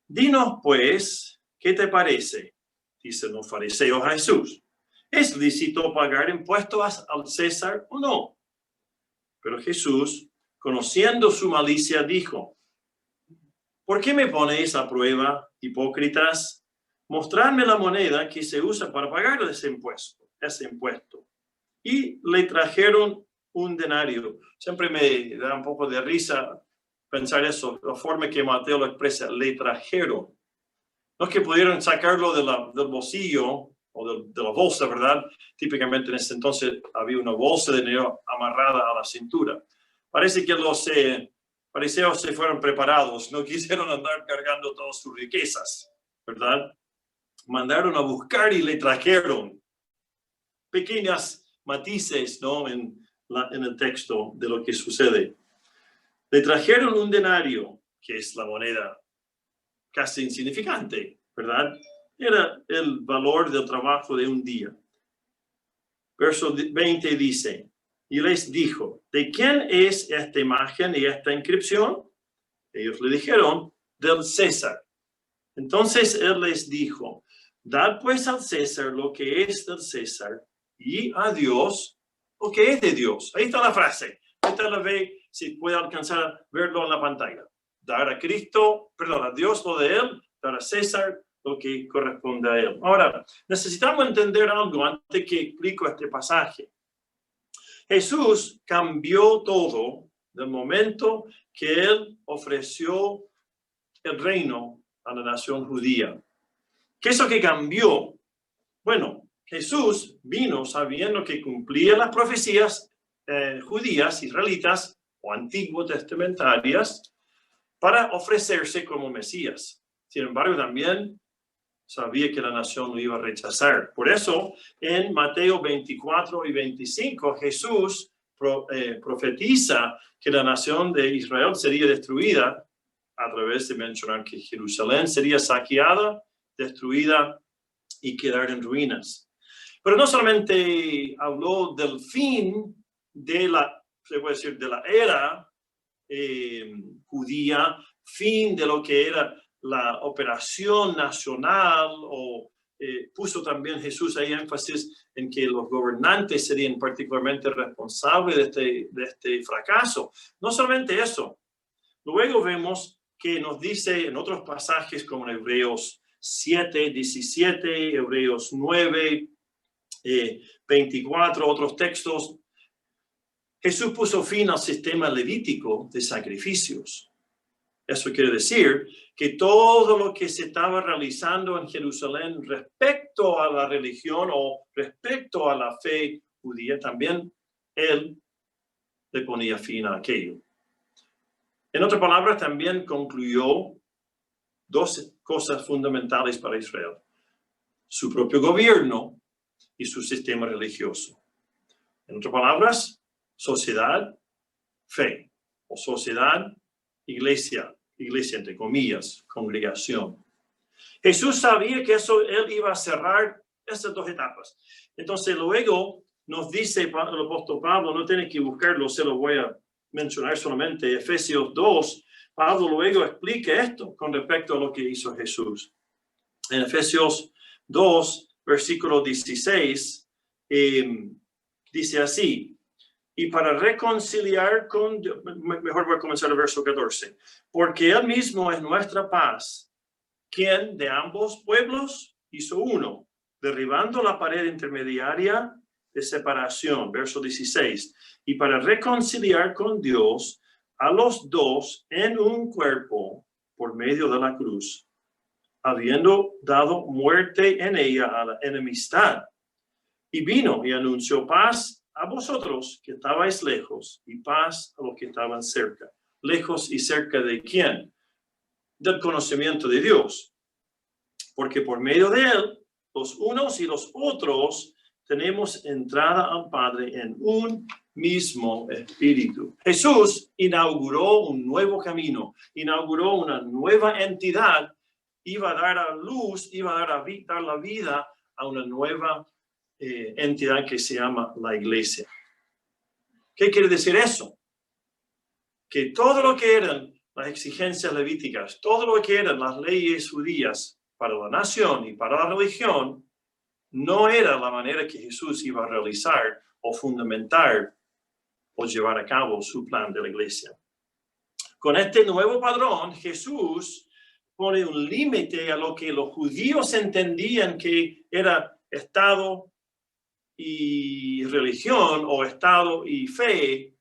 Dinos, pues, ¿qué te parece? Dicen los fariseos a Jesús. ¿Es lícito pagar impuestos al César o no? Pero Jesús, conociendo su malicia, dijo, ¿por qué me ponéis a prueba, hipócritas? Mostradme la moneda que se usa para pagar ese impuesto. Y le trajeron un denario. Siempre me da un poco de risa pensar eso, la forma que Mateo lo expresa, le trajeron. No es que pudieron sacarlo del bolsillo o de la bolsa, ¿verdad? Típicamente en ese entonces había una bolsa de dinero amarrada a la cintura. Parece que los fariseos se fueron preparados, no quisieron andar cargando todas sus riquezas, ¿verdad? Mandaron a buscar y le trajeron pequeñas matices, ¿no? en el texto de lo que sucede. Le trajeron un denario, que es la moneda casi insignificante, ¿verdad? Era el valor del trabajo de un día. Verso 20 dice, y les dijo, ¿de quién es esta imagen y esta inscripción? Ellos le dijeron, del César. Entonces él les dijo, dad pues al César lo que es del César y a Dios lo que es de Dios. Ahí está la frase. Ahorita la ve, si puede alcanzar a verlo en la pantalla. Dar a a Dios lo de él, dar a César lo que corresponde a él. Ahora, necesitamos entender algo antes que explico este pasaje. Jesús cambió todo del momento que él ofreció el reino a la nación judía. ¿Qué es lo que cambió? Bueno, Jesús vino sabiendo que cumplía las profecías judías, israelitas o antiguo testamentarias para ofrecerse como Mesías. Sin embargo, también sabía que la nación lo iba a rechazar. Por eso, en Mateo 24 y 25, Jesús profetiza que la nación de Israel sería destruida a través de mencionar que Jerusalén sería saqueada, destruida y quedar en ruinas. Pero no solamente habló del fin de se puede decir, de la era judía, fin de lo que era la operación nacional, o puso también Jesús ahí énfasis en que los gobernantes serían particularmente responsables de este fracaso. No solamente eso, luego vemos que nos dice en otros pasajes como en Hebreos 7, 17, Hebreos 9, 24, otros textos, Jesús puso fin al sistema levítico de sacrificios. Eso quiere decir que todo lo que se estaba realizando en Jerusalén respecto a la religión o respecto a la fe judía, también él le ponía fin a aquello. En otras palabras, también concluyó dos cosas fundamentales para Israel: su propio gobierno y su sistema religioso. En otras palabras, sociedad, fe, o sociedad, iglesia entre comillas, congregación. Jesús sabía que él iba a cerrar esas dos etapas. Entonces luego nos dice el apóstol Pablo, no tiene que buscarlo, se lo voy a mencionar solamente, Efesios 2, Pablo luego explica esto con respecto a lo que hizo Jesús. En Efesios 2, versículo 16, dice así: y para reconciliar con Dios. Mejor voy a comenzar el verso 14. Porque Él mismo es nuestra paz, quien de ambos pueblos hizo uno, derribando la pared intermediaria de separación. Verso 16. Y para reconciliar con Dios a los dos en un cuerpo por medio de la cruz, habiendo dado muerte en ella a la enemistad. Y vino y anunció paz a vosotros que estabais lejos y paz a los que estaban cerca. ¿Lejos y cerca de quién? Del conocimiento de Dios. Porque por medio de Él, los unos y los otros, tenemos entrada al Padre en un mismo espíritu. Jesús inauguró un nuevo camino, inauguró una nueva entidad, iba a dar a luz, iba a dar la vida a una nueva entidad que se llama la iglesia. ¿Qué quiere decir eso? Que todo lo que eran las exigencias levíticas, todo lo que eran las leyes judías para la nación y para la religión, no era la manera que Jesús iba a realizar o fundamentar o llevar a cabo su plan de la iglesia. Con este nuevo padrón, Jesús pone un límite a lo que los judíos entendían que era Estado y religión, o Estado y fe,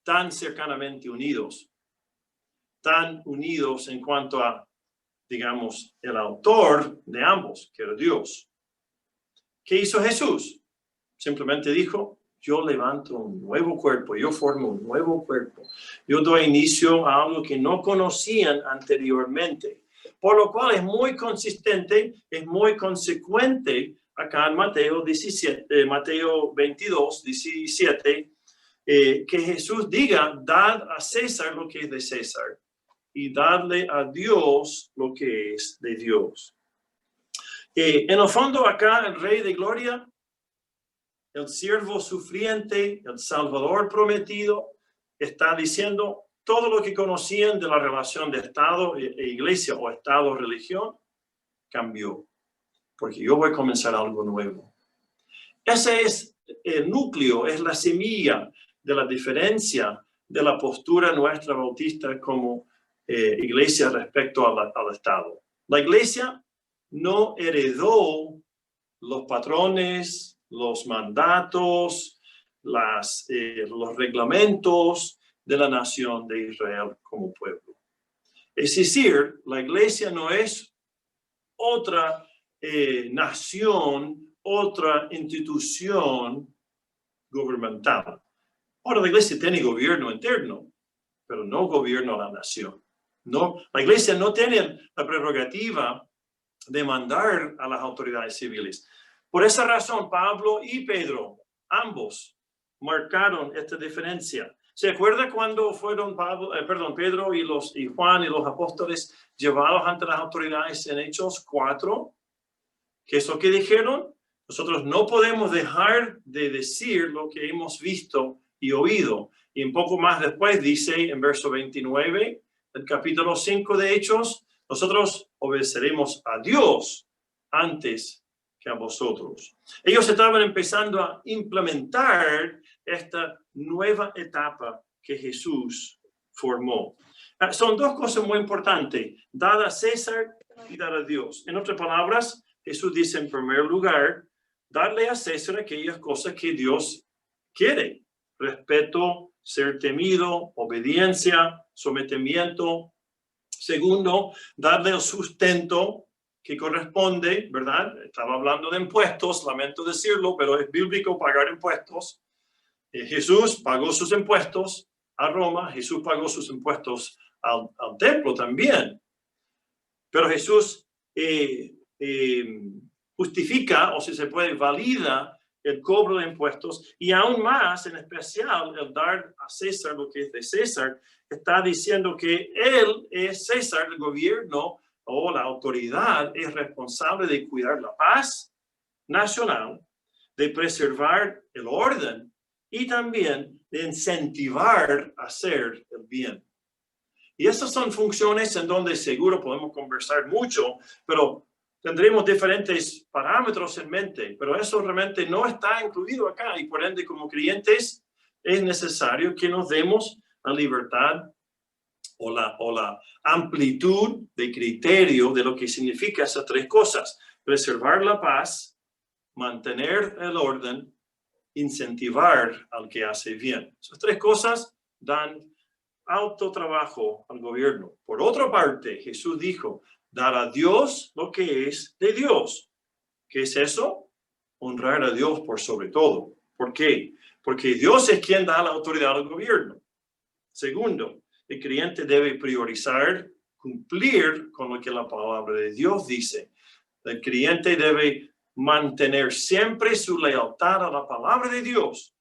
tan cercanamente unidos. Tan unidos en cuanto a, digamos, el autor de ambos, que era Dios. ¿Qué hizo Jesús? Simplemente dijo, yo levanto un nuevo cuerpo, yo formo un nuevo cuerpo. Yo doy inicio a algo que no conocían anteriormente. Por lo cual es muy consistente, es muy consecuente acá en Mateo 22, 17, que Jesús diga, dad a César lo que es de César y dadle a Dios lo que es de Dios. En el fondo acá el Rey de Gloria, el siervo sufriente, el Salvador prometido, está diciendo todo lo que conocían de la relación de Estado e iglesia o Estado-religión cambió, porque yo voy a comenzar algo nuevo. Ese es el núcleo, es la semilla de la diferencia de la postura nuestra bautista como iglesia respecto al Estado. La iglesia no heredó los patrones, los mandatos, los reglamentos de la nación de Israel como pueblo. Es decir, la iglesia no es otra nación, otra institución gubernamental. Ahora la iglesia tiene gobierno interno, pero no gobierna la nación. No, la iglesia no tiene la prerrogativa de mandar a las autoridades civiles. Por esa razón, Pablo y Pedro, ambos, marcaron esta diferencia. ¿Se acuerda cuando fueron Pedro y Juan y los apóstoles llevados ante las autoridades en Hechos 4? ¿Qué es lo que dijeron? Nosotros no podemos dejar de decir lo que hemos visto y oído. Y un poco más después dice en verso 29 del capítulo 5 de Hechos, nosotros obedeceremos a Dios antes que a vosotros. Ellos estaban empezando a implementar esta nueva etapa que Jesús formó. Son dos cosas muy importantes, dar a César y dar a Dios. En otras palabras, Jesús dice en primer lugar, darle a César aquellas cosas que Dios quiere. Respeto, ser temido, obediencia, sometimiento. Segundo, darle el sustento que corresponde, ¿verdad? Estaba hablando de impuestos, lamento decirlo, pero es bíblico pagar impuestos. Jesús pagó sus impuestos a Roma, Jesús pagó sus impuestos al templo también. Pero Jesús justifica, o si se puede, valida el cobro de impuestos, y aún más, en especial, el dar a César lo que es de César, está diciendo que él es César, el gobierno o la autoridad es responsable de cuidar la paz nacional, de preservar el orden y también de incentivar a hacer el bien. Y estas son funciones en donde seguro podemos conversar mucho, pero tendremos diferentes parámetros en mente, pero eso realmente no está incluido acá y por ende como creyentes es necesario que nos demos la libertad o la amplitud de criterio de lo que significa esas tres cosas. Preservar la paz, mantener el orden, incentivar al que hace bien. Esas tres cosas dan alto trabajo al gobierno. Por otra parte, Jesús dijo, dar a Dios lo que es de Dios. ¿Qué es eso? Honrar a Dios por sobre todo. ¿Por qué? Porque Dios es quien da la autoridad al gobierno. Segundo, el creyente debe priorizar, cumplir con lo que la palabra de Dios dice. El creyente debe mantener siempre su lealtad a la palabra de Dios,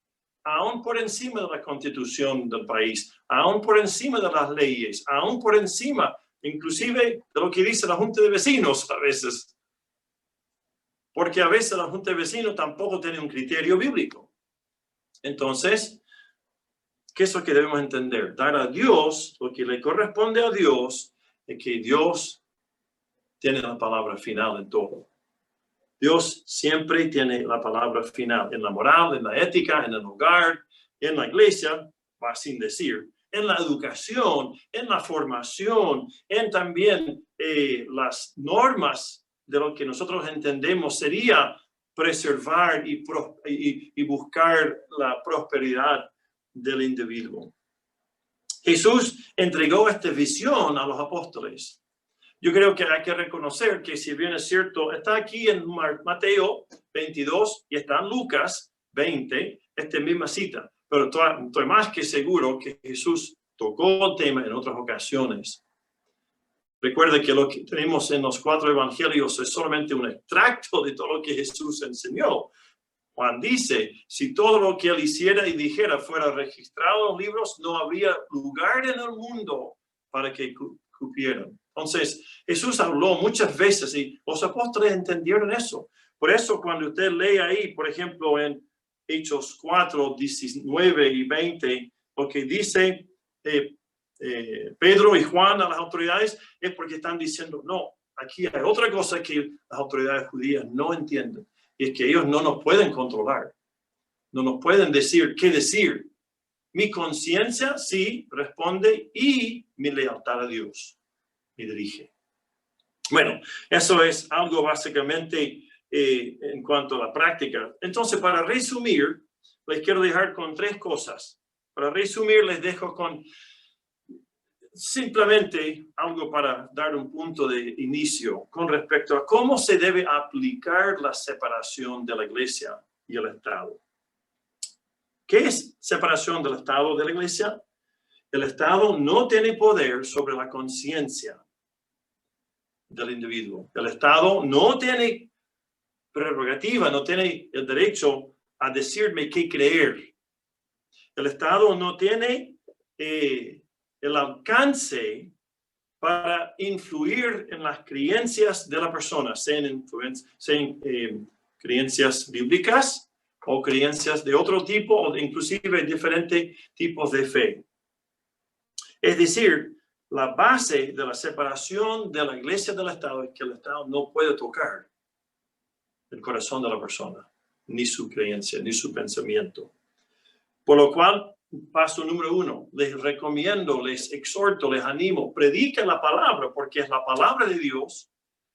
aún por encima de la constitución del país, aún por encima de las leyes, aún por encima, inclusive, de lo que dice la Junta de Vecinos a veces. Porque a veces la Junta de Vecinos tampoco tiene un criterio bíblico. Entonces, ¿qué es lo que debemos entender? Dar a Dios lo que le corresponde a Dios, es que Dios tiene la palabra final en todo. Dios siempre tiene la palabra final en la moral, en la ética, en el hogar, en la iglesia, va sin decir, en la educación, en la formación, en también las normas de lo que nosotros entendemos sería preservar y buscar la prosperidad del individuo. Jesús entregó esta visión a los apóstoles. Yo creo que hay que reconocer que si bien es cierto, está aquí en Mateo 22 y está en Lucas 20, esta misma cita, pero estoy más que seguro que Jesús tocó el tema en otras ocasiones. Recuerde que lo que tenemos en los 4 evangelios es solamente un extracto de todo lo que Jesús enseñó. Juan dice, si todo lo que él hiciera y dijera fuera registrado en los libros, no habría lugar en el mundo para que cupieran. Entonces, Jesús habló muchas veces y los apóstoles entendieron eso. Por eso, cuando usted lee ahí, por ejemplo, en Hechos 4, 19 y 20, lo que dice Pedro y Juan a las autoridades es porque están diciendo, no, aquí hay otra cosa que las autoridades judías no entienden. Y es que ellos no nos pueden controlar. No nos pueden decir qué decir. Mi conciencia sí responde y mi lealtad a Dios me dirige. Bueno, eso es algo básicamente en cuanto a la práctica. Entonces, para resumir, les quiero dejar con 3 cosas. Para resumir, les dejo con simplemente algo para dar un punto de inicio con respecto a cómo se debe aplicar la separación de la iglesia y el Estado. ¿Qué es separación del Estado de la iglesia? El Estado no tiene poder sobre la conciencia del individuo. El Estado no tiene prerrogativa, no tiene el derecho a decirme qué creer. El Estado no tiene el alcance para influir en las creencias de la persona, sean creencias bíblicas o creencias de otro tipo, o inclusive diferentes tipos de fe. Es decir, la base de la separación de la iglesia del Estado es que el Estado no puede tocar el corazón de la persona, ni su creencia, ni su pensamiento. Por lo cual, paso número 1, les recomiendo, les exhorto, les animo, prediquen la palabra, porque es la palabra de Dios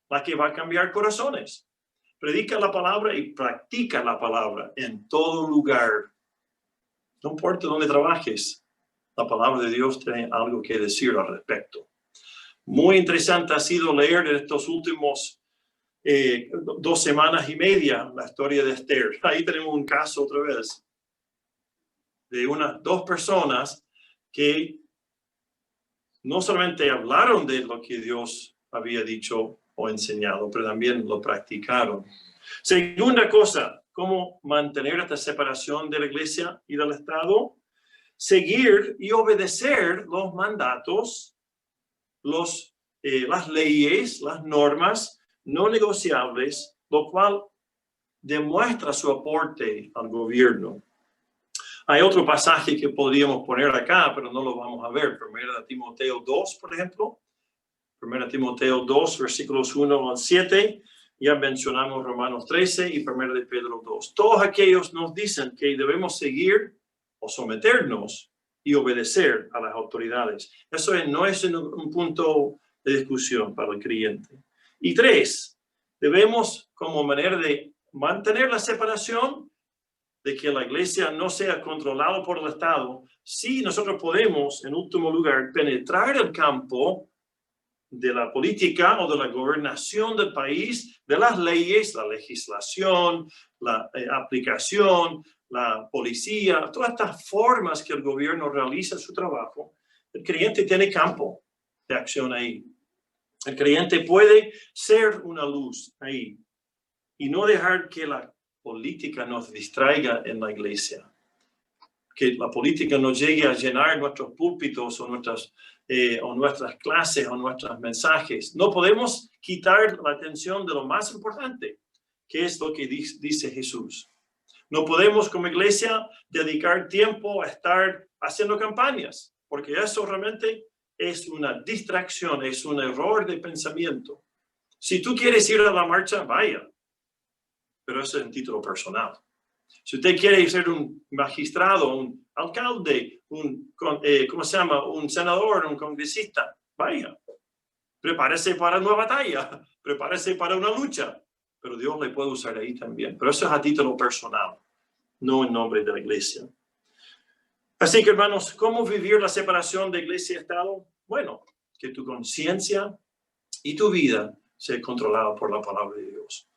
la que va a cambiar corazones. Predica la palabra y practica la palabra en todo lugar. No importa dónde trabajes, la palabra de Dios tiene algo que decir al respecto. Muy interesante ha sido leer en estos últimos 2 semanas y media la historia de Esther. Ahí tenemos un caso otra vez de 2 personas que no solamente hablaron de lo que Dios había dicho o enseñado, pero también lo practicaron. Segunda cosa, ¿cómo mantener esta separación de la iglesia y del Estado? Seguir y obedecer los mandatos, las leyes, las normas no negociables, lo cual demuestra su aporte al gobierno. Hay otro pasaje que podríamos poner acá, pero no lo vamos a ver. 1 Timoteo 2, por ejemplo. 1 Timoteo 2, versículos 1 al 7. Ya mencionamos Romanos 13 y 1 de Pedro 2. Todos aquellos nos dicen que debemos seguir o someternos y obedecer a las autoridades. Eso no es un punto de discusión para el creyente. Y 3, debemos, como manera de mantener la separación, de que la iglesia no sea controlada por el Estado, sí nosotros podemos, en último lugar, penetrar el campo de la política o de la gobernación del país, de las leyes, la legislación, la aplicación, la policía, todas estas formas que el gobierno realiza su trabajo. El creyente tiene campo de acción ahí. El creyente puede ser una luz ahí y no dejar que la política nos distraiga en la iglesia. Que la política no llegue a llenar nuestros púlpitos o nuestras clases o nuestros mensajes. No podemos quitar la atención de lo más importante, que es lo que dice Jesús. No podemos como iglesia dedicar tiempo a estar haciendo campañas, porque eso realmente es una distracción, es un error de pensamiento. Si tú quieres ir a la marcha, vaya, pero eso es en título personal. Si usted quiere ser un magistrado, un alcalde, un senador, un congresista, vaya. Prepárese para una batalla, prepárese para una lucha, pero Dios le puede usar ahí también. Pero eso es a título personal, no en nombre de la iglesia. Así que, hermanos, ¿cómo vivir la separación de iglesia y Estado? Bueno, que tu conciencia y tu vida sea controlada por la palabra de Dios.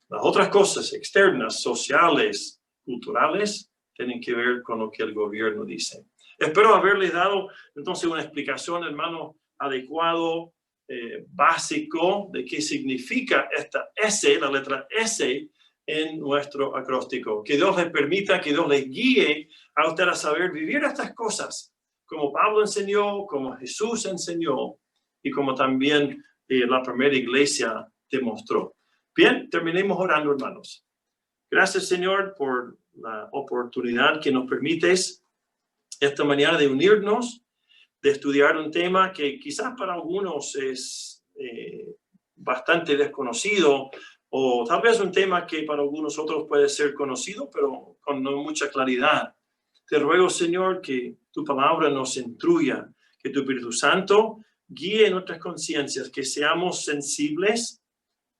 Las otras cosas externas, sociales, culturales, tienen que ver con lo que el gobierno dice. Espero haberles dado entonces una explicación, hermano, adecuado, básico de qué significa esta S, la letra S en nuestro acróstico. Que Dios les permita, que Dios les guíe a usted a saber vivir estas cosas, como Pablo enseñó, como Jesús enseñó y como también la primera iglesia demostró. Bien, terminemos orando, hermanos. Gracias, Señor, por la oportunidad que nos permites esta mañana de unirnos, de estudiar un tema que quizás para algunos es bastante desconocido, o tal vez un tema que para algunos otros puede ser conocido, pero con no mucha claridad. Te ruego, Señor, que tu palabra nos instruya, que tu Espíritu Santo guíe nuestras conciencias, que seamos sensibles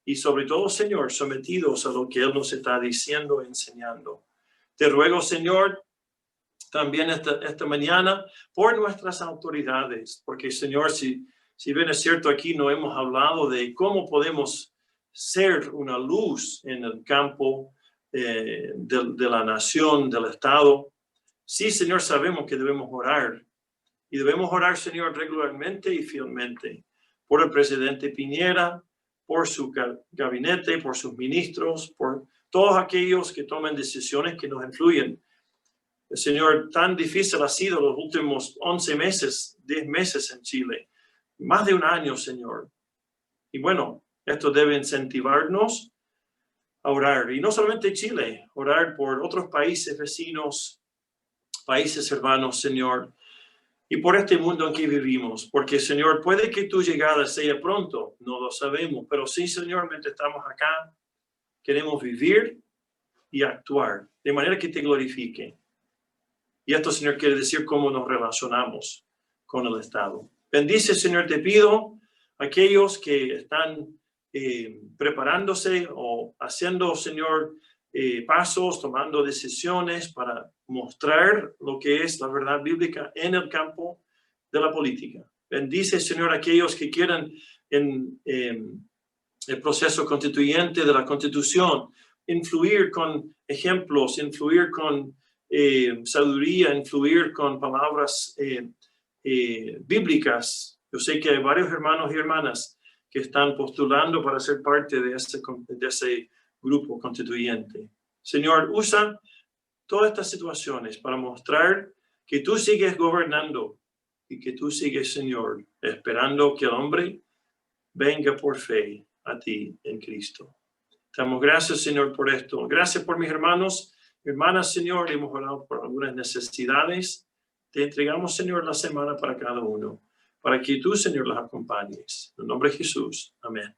y sobre todo, Señor, sometidos a lo que Él nos está diciendo e enseñando. Te ruego, Señor, también esta mañana por nuestras autoridades, porque, Señor, si bien es cierto, aquí no hemos hablado de cómo podemos ser una luz en el campo de la nación, del Estado. Sí, Señor, sabemos que debemos orar. Y debemos orar, Señor, regularmente y fielmente por el presidente Piñera, por su gabinete, por sus ministros, por todos aquellos que toman decisiones que nos influyen. Señor, tan difícil ha sido los últimos 11 meses, 10 meses en Chile. Más de un año, Señor. Y bueno, esto debe incentivarnos a orar. Y no solamente Chile, orar por otros países vecinos, países hermanos, Señor. Y por este mundo en que vivimos. Porque, Señor, puede que tu llegada sea pronto. No lo sabemos. Pero sí, Señor, mientras estamos acá, queremos vivir y actuar de manera que te glorifique. Y esto, Señor, quiere decir cómo nos relacionamos con el Estado. Bendice, Señor, te pido a aquellos que están preparándose o haciendo, Señor, pasos, tomando decisiones para mostrar lo que es la verdad bíblica en el campo de la política. Bendice, Señor, a aquellos que quieran en el proceso constituyente de la Constitución influir con ejemplos, influir con sabiduría, influir con palabras bíblicas. Yo sé que hay varios hermanos y hermanas que están postulando para ser parte de ese grupo constituyente. Señor, usa todas estas situaciones para mostrar que tú sigues gobernando y que tú sigues, Señor, esperando que el hombre venga por fe a ti en Cristo. Te damos gracias, Señor, por esto. Gracias por mis hermanos, hermanas, Señor. Hemos orado por algunas necesidades. Te entregamos, Señor, la semana para cada uno, para que tú, Señor, las acompañes. En el nombre de Jesús. Amén.